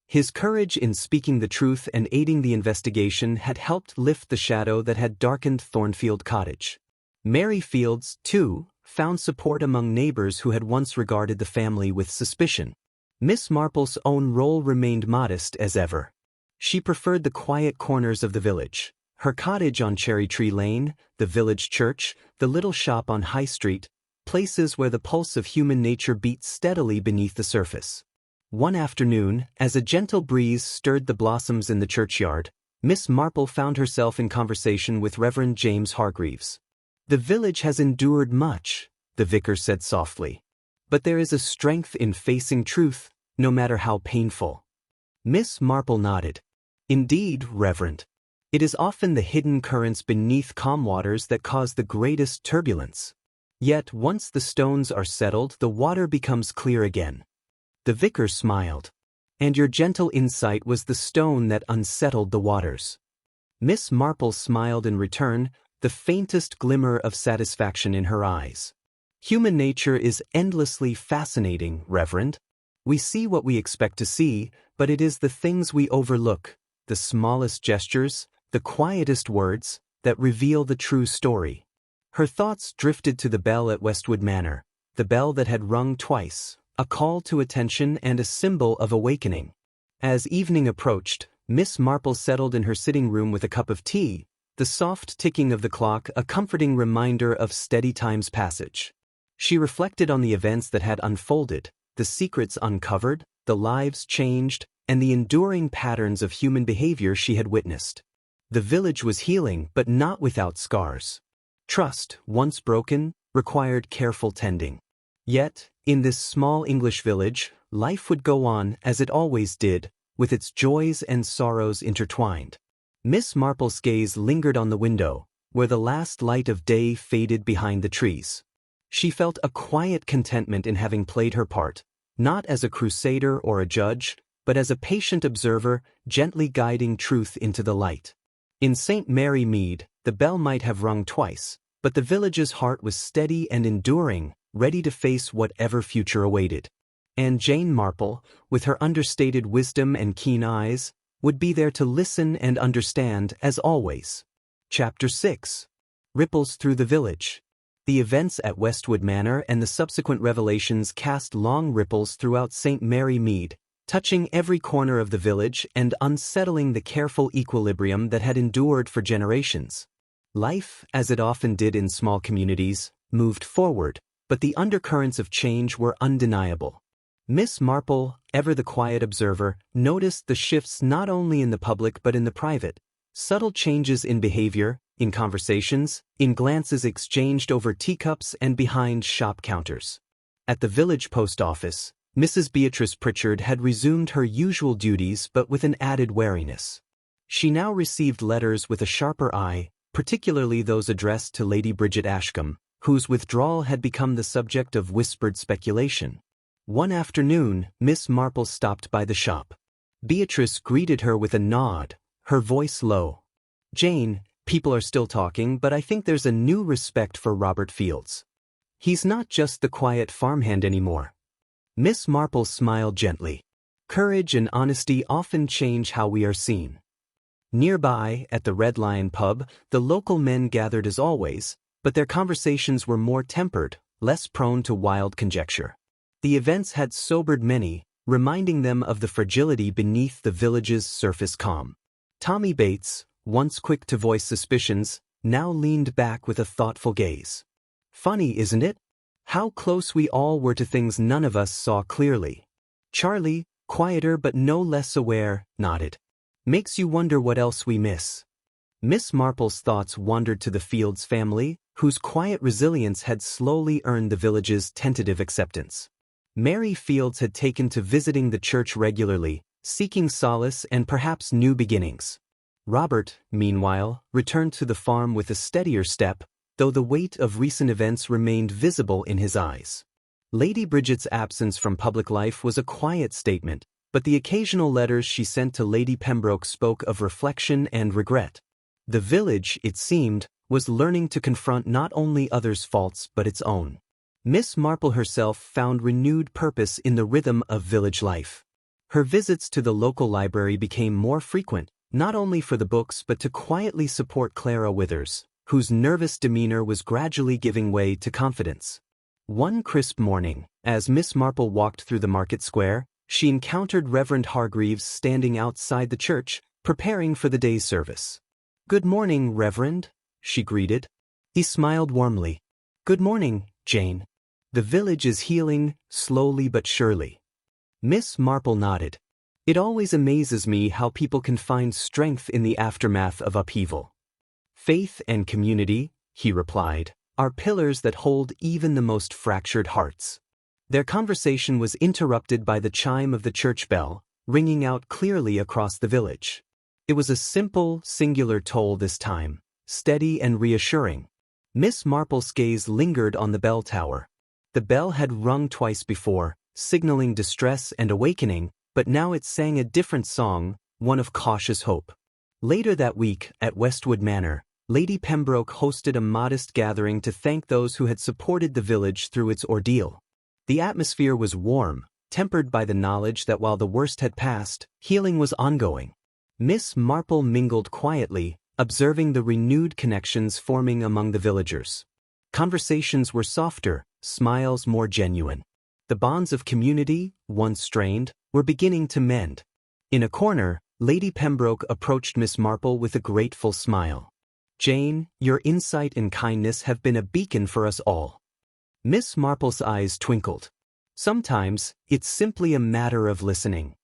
His courage in speaking the truth and aiding the investigation had helped lift the shadow that had darkened Thornfield Cottage. Mary Fields, too, found support among neighbors who had once regarded the family with suspicion. Miss Marple's own role remained modest as ever. She preferred the quiet corners of the village. Her cottage on Cherry Tree Lane, the village church, the little shop on High Street, places where the pulse of human nature beat steadily beneath the surface. One afternoon, as a gentle breeze stirred the blossoms in the churchyard, Miss Marple found herself in conversation with Reverend James Hargreaves. "The village has endured much," the vicar said softly. "But there is a strength in facing truth, no matter how painful." Miss Marple nodded. "Indeed, Reverend. It is often the hidden currents beneath calm waters that cause the greatest turbulence. Yet once the stones are settled, the water becomes clear again." The vicar smiled. "And your gentle insight was the stone that unsettled the waters." Miss Marple smiled in return, the faintest glimmer of satisfaction in her eyes. "Human nature is endlessly fascinating, Reverend. We see what we expect to see, but it is the things we overlook, the smallest gestures, the quietest words, that reveal the true story." Her thoughts drifted to the bell at Westwood Manor, the bell that had rung twice, a call to attention and a symbol of awakening. As evening approached, Miss Marple settled in her sitting room with a cup of tea, the soft ticking of the clock a comforting reminder of steady time's passage. She reflected on the events that had unfolded, the secrets uncovered, the lives changed, and the enduring patterns of human behavior she had witnessed. The village was healing, but not without scars. Trust, once broken, required careful tending. Yet, in this small English village, life would go on as it always did, with its joys and sorrows intertwined. Miss Marple's gaze lingered on the window, where the last light of day faded behind the trees. She felt a quiet contentment in having played her part, not as a crusader or a judge, but as a patient observer, gently guiding truth into the light. In St. Mary Mead, the bell might have rung twice, but the village's heart was steady and enduring, ready to face whatever future awaited. And Jane Marple, with her understated wisdom and keen eyes, would be there to listen and understand as always. Chapter 6. Ripples Through the Village. The events at Westwood Manor and the subsequent revelations cast long ripples throughout St. Mary Mead, touching every corner of the village and unsettling the careful equilibrium that had endured for generations. Life, as it often did in small communities, moved forward, but the undercurrents of change were undeniable. Miss Marple, ever the quiet observer, noticed the shifts not only in the public but in the private, subtle changes in behavior, in conversations, in glances exchanged over teacups and behind shop counters. At the village post office, Mrs. Beatrice Pritchard had resumed her usual duties but with an added wariness. She now received letters with a sharper eye, particularly those addressed to Lady Bridget Ashcombe, whose withdrawal had become the subject of whispered speculation. One afternoon, Miss Marple stopped by the shop. Beatrice greeted her with a nod, her voice low. "Jane, people are still talking, but I think there's a new respect for Robert Fields. He's not just the quiet farmhand anymore." Miss Marple smiled gently. Courage and honesty often change how we are seen. Nearby, at the Red Lion pub, the local men gathered as always, but their conversations were more tempered, less prone to wild conjecture. The events had sobered many, reminding them of the fragility beneath the village's surface calm. Tommy Bates, once quick to voice suspicions, now leaned back with a thoughtful gaze. "Funny, isn't it? How close we all were to things none of us saw clearly." Charlie, quieter but no less aware, nodded. "Makes you wonder what else we miss." Miss Marple's thoughts wandered to the Fields family, whose quiet resilience had slowly earned the village's tentative acceptance. Mary Fields had taken to visiting the church regularly, seeking solace and perhaps new beginnings. Robert, meanwhile, returned to the farm with a steadier step, though the weight of recent events remained visible in his eyes. Lady Bridget's absence from public life was a quiet statement, but the occasional letters she sent to Lady Pembroke spoke of reflection and regret. The village, it seemed, was learning to confront not only others' faults but its own. Miss Marple herself found renewed purpose in the rhythm of village life. Her visits to the local library became more frequent, not only for the books but to quietly support Clara Withers, whose nervous demeanor was gradually giving way to confidence. One crisp morning, as Miss Marple walked through the market square, she encountered Reverend Hargreaves standing outside the church, preparing for the day's service. "Good morning, Reverend," she greeted. He smiled warmly. "Good morning, Jane. The village is healing, slowly but surely." Miss Marple nodded. "It always amazes me how people can find strength in the aftermath of upheaval." "Faith and community," he replied, "are pillars that hold even the most fractured hearts." Their conversation was interrupted by the chime of the church bell, ringing out clearly across the village. It was a simple, singular toll this time, steady and reassuring. Miss Marple's gaze lingered on the bell tower. The bell had rung twice before, signaling distress and awakening, but now it sang a different song, one of cautious hope. Later that week, at Westwood Manor, Lady Pembroke hosted a modest gathering to thank those who had supported the village through its ordeal. The atmosphere was warm, tempered by the knowledge that while the worst had passed, healing was ongoing. Miss Marple mingled quietly, observing the renewed connections forming among the villagers. Conversations were softer, smiles more genuine. The bonds of community, once strained, were beginning to mend. In a corner, Lady Pembroke approached Miss Marple with a grateful smile. "Jane, your insight and kindness have been a beacon for us all." Miss Marple's eyes twinkled. "Sometimes, it's simply a matter of listening."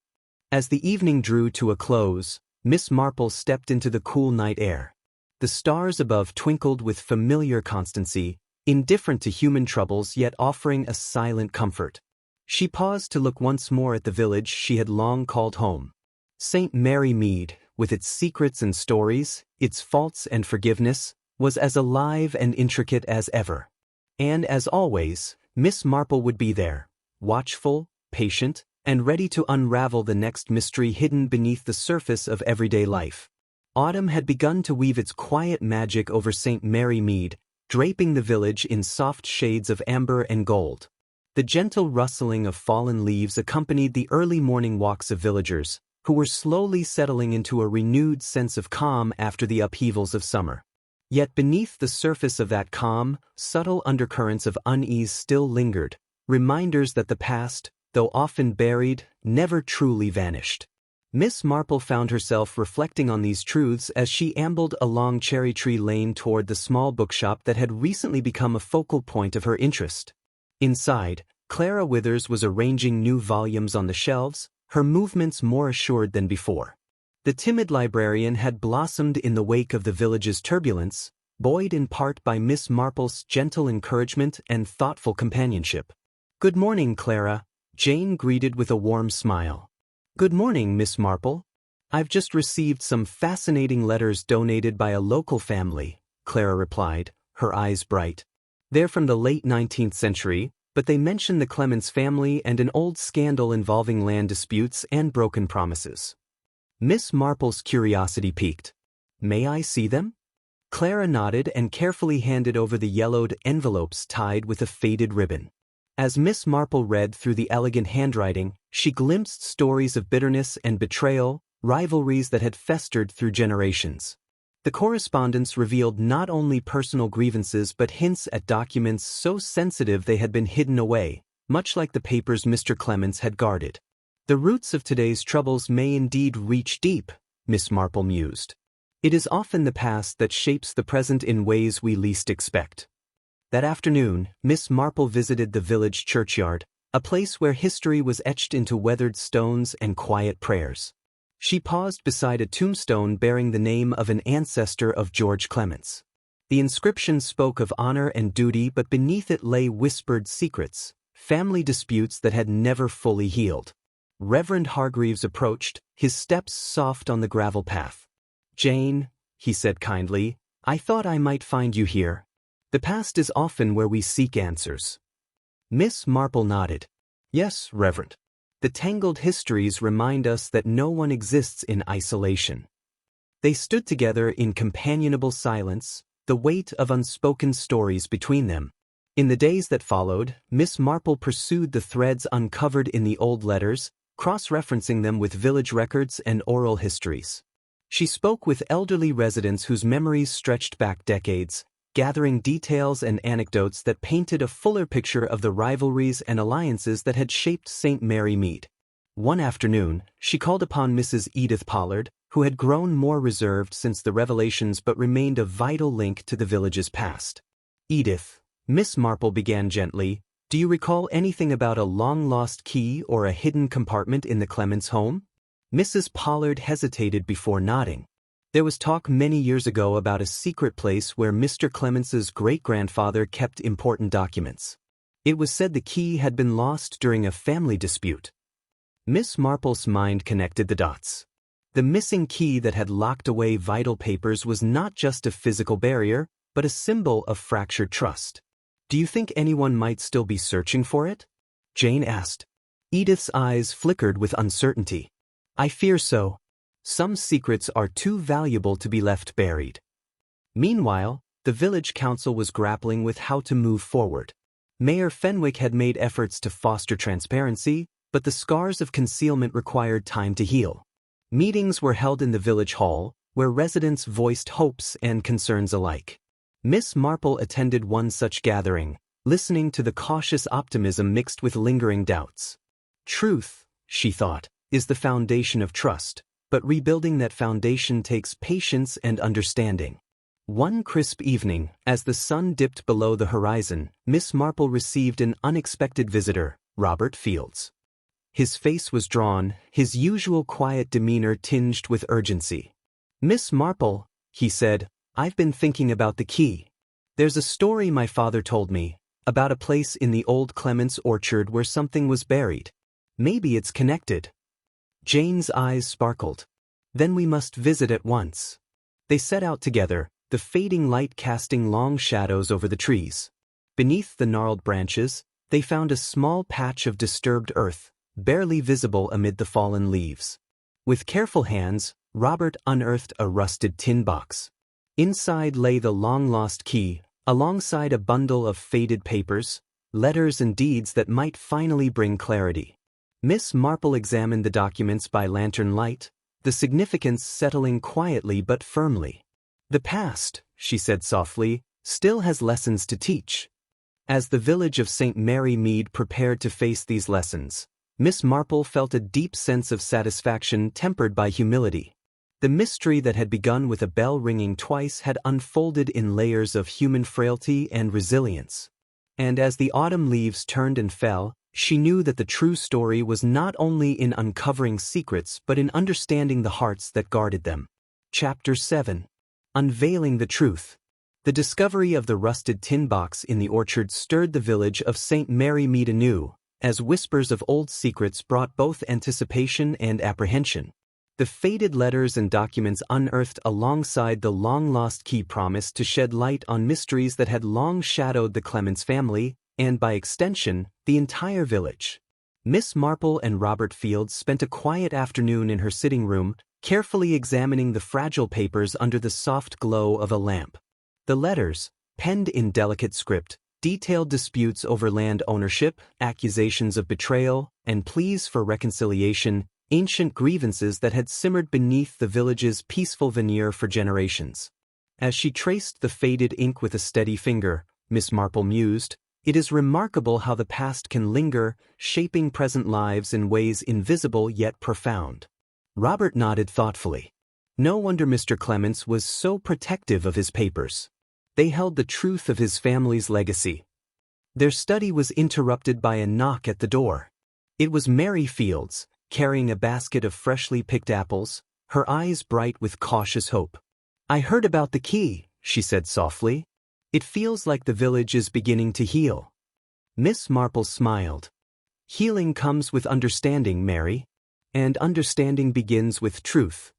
As the evening drew to a close, Miss Marple stepped into the cool night air. The stars above twinkled with familiar constancy, indifferent to human troubles yet offering a silent comfort. She paused to look once more at the village she had long called home. St. Mary Mead, with its secrets and stories, its faults and forgiveness, was as alive and intricate as ever. And as always, Miss Marple would be there, watchful, patient, and ready to unravel the next mystery hidden beneath the surface of everyday life. Autumn had begun to weave its quiet magic over St. Mary Mead, draping the village in soft shades of amber and gold. The gentle rustling of fallen leaves accompanied the early morning walks of villagers, who were slowly settling into a renewed sense of calm after the upheavals of summer. Yet beneath the surface of that calm, subtle undercurrents of unease still lingered, reminders that the past, though often buried, never truly vanished. Miss Marple found herself reflecting on these truths as she ambled along Cherry Tree Lane toward the small bookshop that had recently become a focal point of her interest. Inside, Clara Withers was arranging new volumes on the shelves, her movements more assured than before. The timid librarian had blossomed in the wake of the village's turbulence, buoyed in part by Miss Marple's gentle encouragement and thoughtful companionship. "Good morning, Clara," Jane greeted with a warm smile. "Good morning, Miss Marple. I've just received some fascinating letters donated by a local family," Clara replied, her eyes bright. "They're from the late 19th century, but they mention the Clements family and an old scandal involving land disputes and broken promises." Miss Marple's curiosity piqued. "May I see them?" Clara nodded and carefully handed over the yellowed envelopes tied with a faded ribbon. As Miss Marple read through the elegant handwriting, she glimpsed stories of bitterness and betrayal, rivalries that had festered through generations. The correspondence revealed not only personal grievances but hints at documents so sensitive they had been hidden away, much like the papers Mr. Clements had guarded. "The roots of today's troubles may indeed reach deep," Miss Marple mused. "It is often the past that shapes the present in ways we least expect." That afternoon, Miss Marple visited the village churchyard, a place where history was etched into weathered stones and quiet prayers. She paused beside a tombstone bearing the name of an ancestor of George Clements. The inscription spoke of honor and duty, but beneath it lay whispered secrets, family disputes that had never fully healed. Reverend Hargreaves approached, his steps soft on the gravel path. "Jane," he said kindly, "I thought I might find you here. The past is often where we seek answers." Miss Marple nodded. "Yes, Reverend. The tangled histories remind us that no one exists in isolation." They stood together in companionable silence, the weight of unspoken stories between them. In the days that followed, Miss Marple pursued the threads uncovered in the old letters, cross-referencing them with village records and oral histories. She spoke with elderly residents whose memories stretched back decades, gathering details and anecdotes that painted a fuller picture of the rivalries and alliances that had shaped St. Mary Mead. One afternoon, she called upon Mrs. Edith Pollard, who had grown more reserved since the revelations but remained a vital link to the village's past. "Edith," Miss Marple began gently, "do you recall anything about a long-lost key or a hidden compartment in the Clements home?" Mrs. Pollard hesitated before nodding. There was talk many years ago about a secret place where Mr. Clements's great-grandfather kept important documents. It was said the key had been lost during a family dispute. Miss Marple's mind connected the dots. The missing key that had locked away vital papers was not just a physical barrier, but a symbol of fractured trust. "Do you think anyone might still be searching for it?" Jane asked. Edith's eyes flickered with uncertainty. "I fear so. Some secrets are too valuable to be left buried." Meanwhile, the village council was grappling with how to move forward. Mayor Fenwick had made efforts to foster transparency, but the scars of concealment required time to heal. Meetings were held in the village hall, where residents voiced hopes and concerns alike. Miss Marple attended one such gathering, listening to the cautious optimism mixed with lingering doubts. "Truth," she thought, "is the foundation of trust, but rebuilding that foundation takes patience and understanding." One crisp evening, as the sun dipped below the horizon, Miss Marple received an unexpected visitor, Robert Fields. His face was drawn, his usual quiet demeanor tinged with urgency. "Miss Marple," he said, "I've been thinking about the key. There's a story my father told me, about a place in the old Clements orchard where something was buried. Maybe it's connected." Jane's eyes sparkled. "Then we must visit at once." They set out together, the fading light casting long shadows over the trees. Beneath the gnarled branches, they found a small patch of disturbed earth, barely visible amid the fallen leaves. With careful hands, Robert unearthed a rusted tin box. Inside lay the long-lost key, alongside a bundle of faded papers, letters and deeds that might finally bring clarity. Miss Marple examined the documents by lantern light, the significance settling quietly but firmly. "The past," she said softly, "still has lessons to teach." As the village of St. Mary Mead prepared to face these lessons, Miss Marple felt a deep sense of satisfaction tempered by humility. The mystery that had begun with a bell ringing twice had unfolded in layers of human frailty and resilience. And as the autumn leaves turned and fell, she knew that the true story was not only in uncovering secrets but in understanding the hearts that guarded them. Chapter 7. Unveiling the Truth. The discovery of the rusted tin box in the orchard stirred the village of St. Mary Mead anew, as whispers of old secrets brought both anticipation and apprehension. The faded letters and documents unearthed alongside the long-lost key promised to shed light on mysteries that had long shadowed the Clements family, and by extension, the entire village. Miss Marple and Robert Fields spent a quiet afternoon in her sitting room, carefully examining the fragile papers under the soft glow of a lamp. The letters, penned in delicate script, detailed disputes over land ownership, accusations of betrayal, and pleas for reconciliation, ancient grievances that had simmered beneath the village's peaceful veneer for generations. As she traced the faded ink with a steady finger, Miss Marple mused, "It is remarkable how the past can linger, shaping present lives in ways invisible yet profound." Robert nodded thoughtfully. No wonder Mr. Clements was so protective of his papers. They held the truth of his family's legacy. Their study was interrupted by a knock at the door. It was Mary Fields, carrying a basket of freshly picked apples, her eyes bright with cautious hope. "I heard about the key," she said softly. "It feels like the village is beginning to heal." Miss Marple smiled. "Healing comes with understanding, Mary. And understanding begins with truth."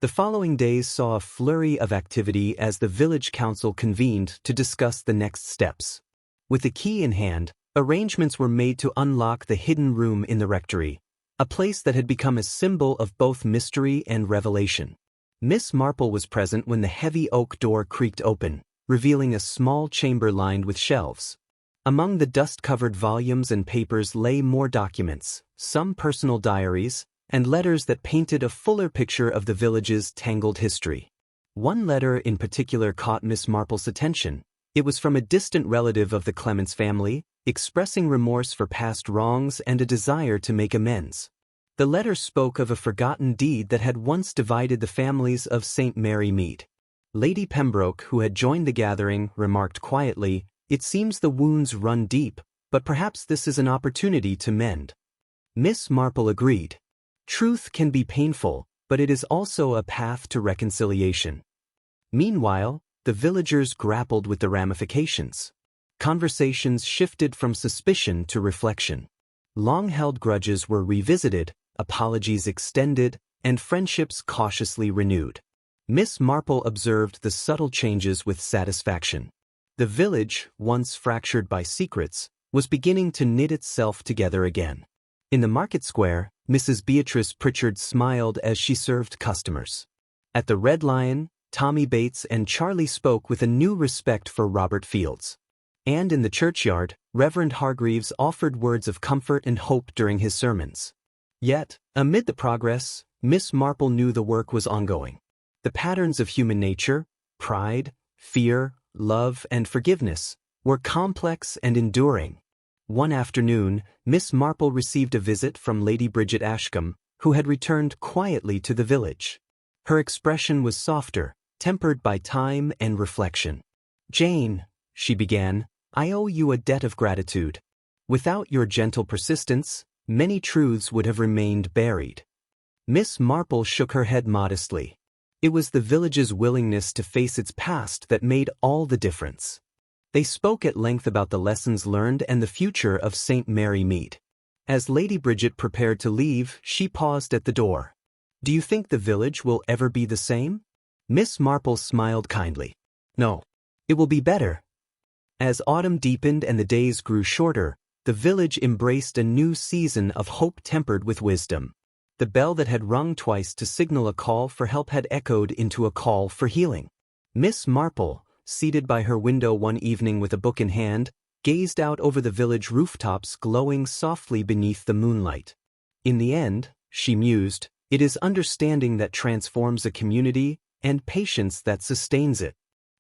The following days saw a flurry of activity as the village council convened to discuss the next steps. With the key in hand, arrangements were made to unlock the hidden room in the rectory, a place that had become a symbol of both mystery and revelation. Miss Marple was present when the heavy oak door creaked open, revealing a small chamber lined with shelves. Among the dust-covered volumes and papers lay more documents, some personal diaries, and letters that painted a fuller picture of the village's tangled history. One letter in particular caught Miss Marple's attention. It was from a distant relative of the Clements family, expressing remorse for past wrongs and a desire to make amends. The letter spoke of a forgotten deed that had once divided the families of St. Mary Mead. Lady Pembroke, who had joined the gathering, remarked quietly, "It seems the wounds run deep, but perhaps this is an opportunity to mend." Miss Marple agreed. Truth can be painful, but it is also a path to reconciliation. Meanwhile, the villagers grappled with the ramifications. Conversations shifted from suspicion to reflection. Long-held grudges were revisited, apologies extended, and friendships cautiously renewed. Miss Marple observed the subtle changes with satisfaction. The village, once fractured by secrets, was beginning to knit itself together again. In the market square, Mrs. Beatrice Pritchard smiled as she served customers. At the Red Lion, Tommy Bates and Charlie spoke with a new respect for Robert Fields. And in the churchyard, Reverend Hargreaves offered words of comfort and hope during his sermons. Yet, amid the progress, Miss Marple knew the work was ongoing. The patterns of human nature, pride, fear, love, and forgiveness, were complex and enduring. One afternoon, Miss Marple received a visit from Lady Bridget Ashcombe, who had returned quietly to the village. Her expression was softer, tempered by time and reflection. "Jane," she began, "I owe you a debt of gratitude. Without your gentle persistence, many truths would have remained buried." Miss Marple shook her head modestly. It was the village's willingness to face its past that made all the difference. They spoke at length about the lessons learned and the future of St. Mary Mead. As Lady Bridget prepared to leave, she paused at the door. "Do you think the village will ever be the same?" Miss Marple smiled kindly. "No. It will be better." As autumn deepened and the days grew shorter, the village embraced a new season of hope tempered with wisdom. The bell that had rung twice to signal a call for help had echoed into a call for healing. Miss Marple, seated by her window one evening with a book in hand, gazed out over the village rooftops glowing softly beneath the moonlight. In the end, she mused, it is understanding that transforms a community, and patience that sustains it.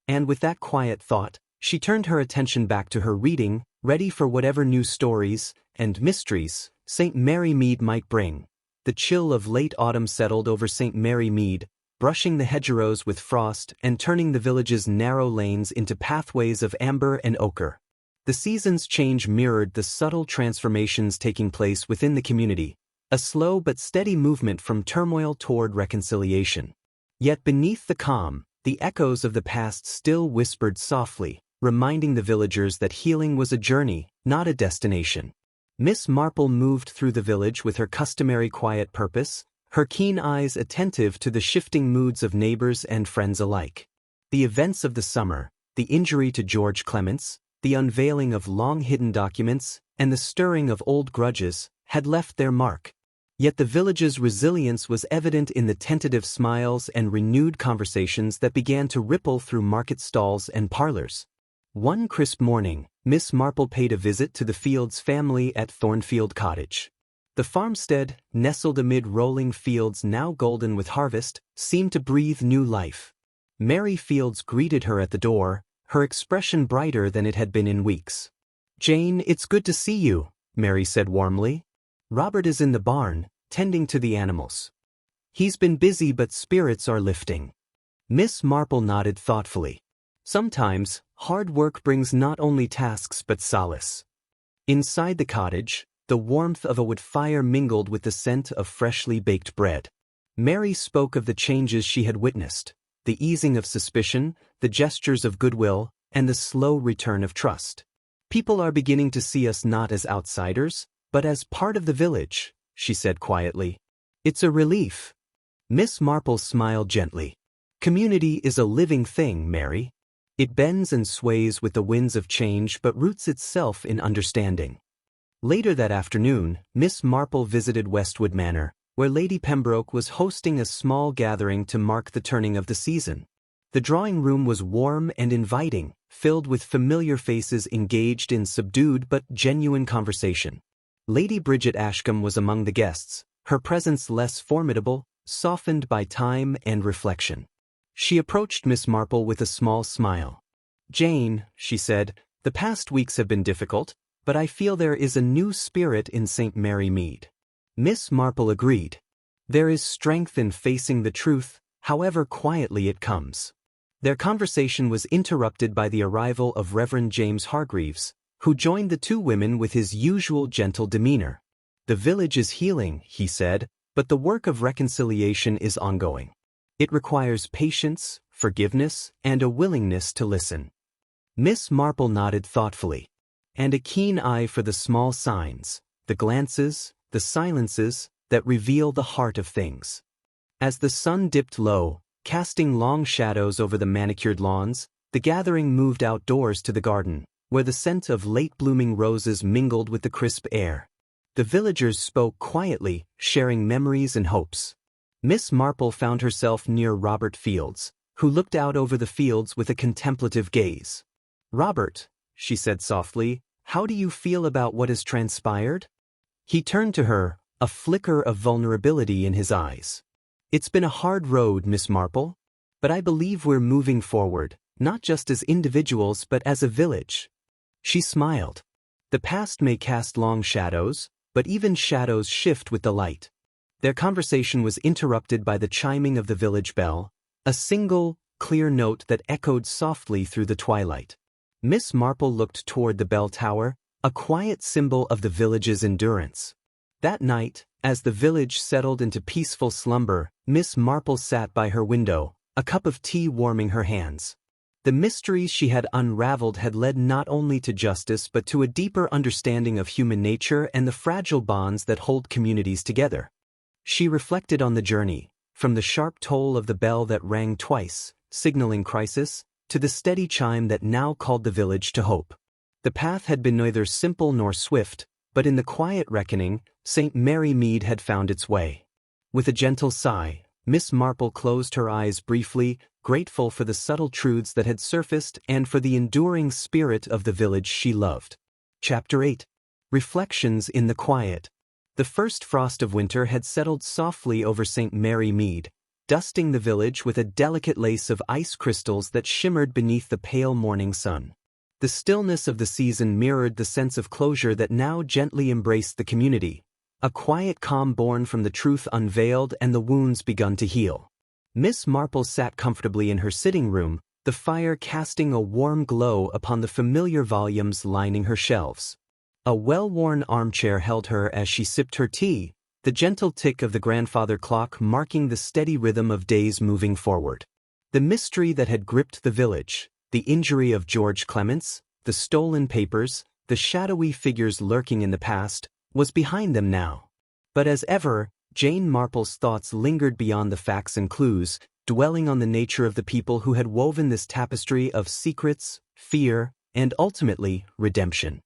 And with that quiet thought, she turned her attention back to her reading, ready for whatever new stories and mysteries St. Mary Mead might bring. The chill of late autumn settled over St. Mary Mead, brushing the hedgerows with frost and turning the village's narrow lanes into pathways of amber and ochre. The season's change mirrored the subtle transformations taking place within the community, a slow but steady movement from turmoil toward reconciliation. Yet beneath the calm, the echoes of the past still whispered softly, reminding the villagers that healing was a journey, not a destination. Miss Marple moved through the village with her customary quiet purpose, her keen eyes attentive to the shifting moods of neighbors and friends alike. The events of the summer, the injury to George Clements, the unveiling of long-hidden documents, and the stirring of old grudges, had left their mark. Yet the village's resilience was evident in the tentative smiles and renewed conversations that began to ripple through market stalls and parlors. One crisp morning, Miss Marple paid a visit to the Fields family at Thornfield Cottage. The farmstead, nestled amid rolling fields now golden with harvest, seemed to breathe new life. Mary Fields greeted her at the door, her expression brighter than it had been in weeks. "Jane, it's good to see you," Mary said warmly. "Robert is in the barn, tending to the animals. He's been busy but spirits are lifting." Miss Marple nodded thoughtfully. Sometimes, hard work brings not only tasks but solace. Inside the cottage, the warmth of a wood fire mingled with the scent of freshly baked bread. Mary spoke of the changes she had witnessed, the easing of suspicion, the gestures of goodwill, and the slow return of trust. "People are beginning to see us not as outsiders, but as part of the village," she said quietly. "It's a relief." Miss Marple smiled gently. "Community is a living thing, Mary. It bends and sways with the winds of change but roots itself in understanding." Later that afternoon, Miss Marple visited Westwood Manor, where Lady Pembroke was hosting a small gathering to mark the turning of the season. The drawing room was warm and inviting, filled with familiar faces engaged in subdued but genuine conversation. Lady Bridget Ashcombe was among the guests, her presence less formidable, softened by time and reflection. She approached Miss Marple with a small smile. "Jane," she said, "the past weeks have been difficult, but I feel there is a new spirit in St. Mary Mead." Miss Marple agreed. "There is strength in facing the truth, however quietly it comes." Their conversation was interrupted by the arrival of Reverend James Hargreaves, who joined the two women with his usual gentle demeanor. "The village is healing," he said, "but the work of reconciliation is ongoing. It requires patience, forgiveness, and a willingness to listen." Miss Marple nodded thoughtfully. "And a keen eye for the small signs, the glances, the silences, that reveal the heart of things." As the sun dipped low, casting long shadows over the manicured lawns, the gathering moved outdoors to the garden, where the scent of late-blooming roses mingled with the crisp air. The villagers spoke quietly, sharing memories and hopes. Miss Marple found herself near Robert Fields, who looked out over the fields with a contemplative gaze. "Robert," she said softly, "how do you feel about what has transpired?" He turned to her, a flicker of vulnerability in his eyes. "It's been a hard road, Miss Marple. But I believe we're moving forward, not just as individuals but as a village." She smiled. "The past may cast long shadows, but even shadows shift with the light." Their conversation was interrupted by the chiming of the village bell, a single, clear note that echoed softly through the twilight. Miss Marple looked toward the bell tower, a quiet symbol of the village's endurance. That night, as the village settled into peaceful slumber, Miss Marple sat by her window, a cup of tea warming her hands. The mysteries she had unraveled had led not only to justice but to a deeper understanding of human nature and the fragile bonds that hold communities together. She reflected on the journey, from the sharp toll of the bell that rang twice, signaling crisis, to the steady chime that now called the village to hope. The path had been neither simple nor swift, but in the quiet reckoning, St. Mary Mead had found its way. With a gentle sigh, Miss Marple closed her eyes briefly, grateful for the subtle truths that had surfaced and for the enduring spirit of the village she loved. Chapter 8. Reflections in the Quiet. The first frost of winter had settled softly over St. Mary Mead, dusting the village with a delicate lace of ice crystals that shimmered beneath the pale morning sun. The stillness of the season mirrored the sense of closure that now gently embraced the community, a quiet calm born from the truth unveiled and the wounds begun to heal. Miss Marple sat comfortably in her sitting room, the fire casting a warm glow upon the familiar volumes lining her shelves. A well-worn armchair held her as she sipped her tea, the gentle tick of the grandfather clock marking the steady rhythm of days moving forward. The mystery that had gripped the village, the injury of George Clements, the stolen papers, the shadowy figures lurking in the past, was behind them now. But as ever, Jane Marple's thoughts lingered beyond the facts and clues, dwelling on the nature of the people who had woven this tapestry of secrets, fear, and ultimately, redemption.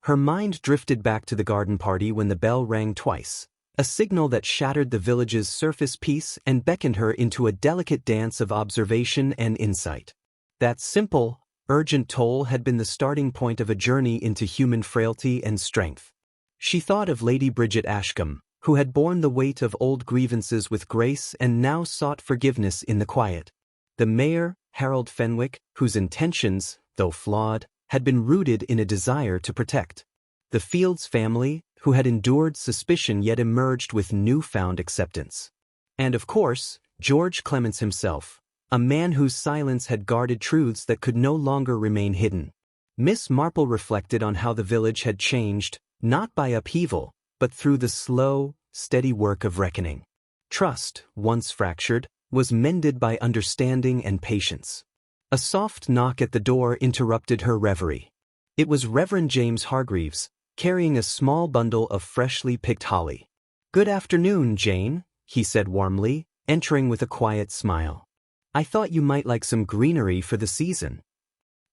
Her mind drifted back to the garden party when the bell rang twice, a signal that shattered the village's surface peace and beckoned her into a delicate dance of observation and insight. That simple, urgent toll had been the starting point of a journey into human frailty and strength. She thought of Lady Bridget Ashcombe, who had borne the weight of old grievances with grace and now sought forgiveness in the quiet. The mayor, Harold Fenwick, whose intentions, though flawed, had been rooted in a desire to protect. The Fields family, who had endured suspicion yet emerged with newfound acceptance. And of course, George Clements himself, a man whose silence had guarded truths that could no longer remain hidden. Miss Marple reflected on how the village had changed, not by upheaval, but through the slow, steady work of reckoning. Trust, once fractured, was mended by understanding and patience. A soft knock at the door interrupted her reverie. It was Reverend James Hargreaves, carrying a small bundle of freshly picked holly. "Good afternoon, Jane," he said warmly, entering with a quiet smile. "I thought you might like some greenery for the season."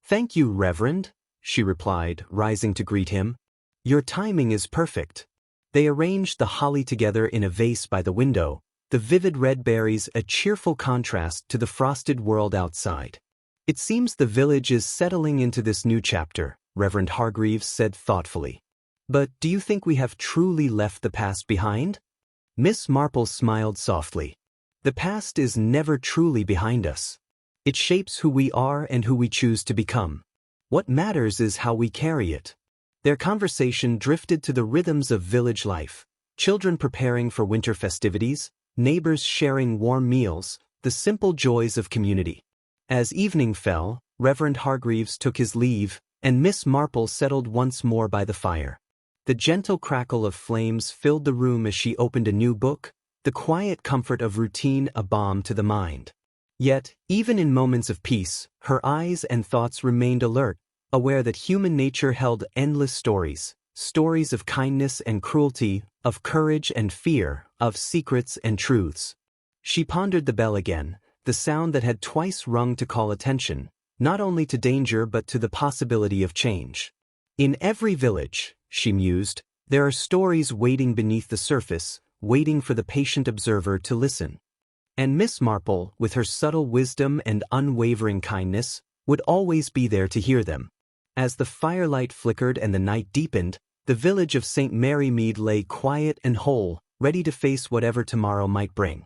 "Thank you, Reverend," she replied, rising to greet him. "Your timing is perfect." They arranged the holly together in a vase by the window, the vivid red berries a cheerful contrast to the frosted world outside. "It seems the village is settling into this new chapter," Reverend Hargreaves said thoughtfully. "But do you think we have truly left the past behind?" Miss Marple smiled softly. "The past is never truly behind us. It shapes who we are and who we choose to become. What matters is how we carry it." Their conversation drifted to the rhythms of village life, children preparing for winter festivities, neighbors sharing warm meals, the simple joys of community. As evening fell, Reverend Hargreaves took his leave, and Miss Marple settled once more by the fire. The gentle crackle of flames filled the room as she opened a new book, the quiet comfort of routine a balm to the mind. Yet, even in moments of peace, her eyes and thoughts remained alert, aware that human nature held endless stories, stories of kindness and cruelty, of courage and fear, of secrets and truths. She pondered the bell again, the sound that had twice rung to call attention, not only to danger but to the possibility of change. "In every village," she mused, "there are stories waiting beneath the surface, waiting for the patient observer to listen." And Miss Marple, with her subtle wisdom and unwavering kindness, would always be there to hear them. As the firelight flickered and the night deepened, the village of St. Mary Mead lay quiet and whole, ready to face whatever tomorrow might bring.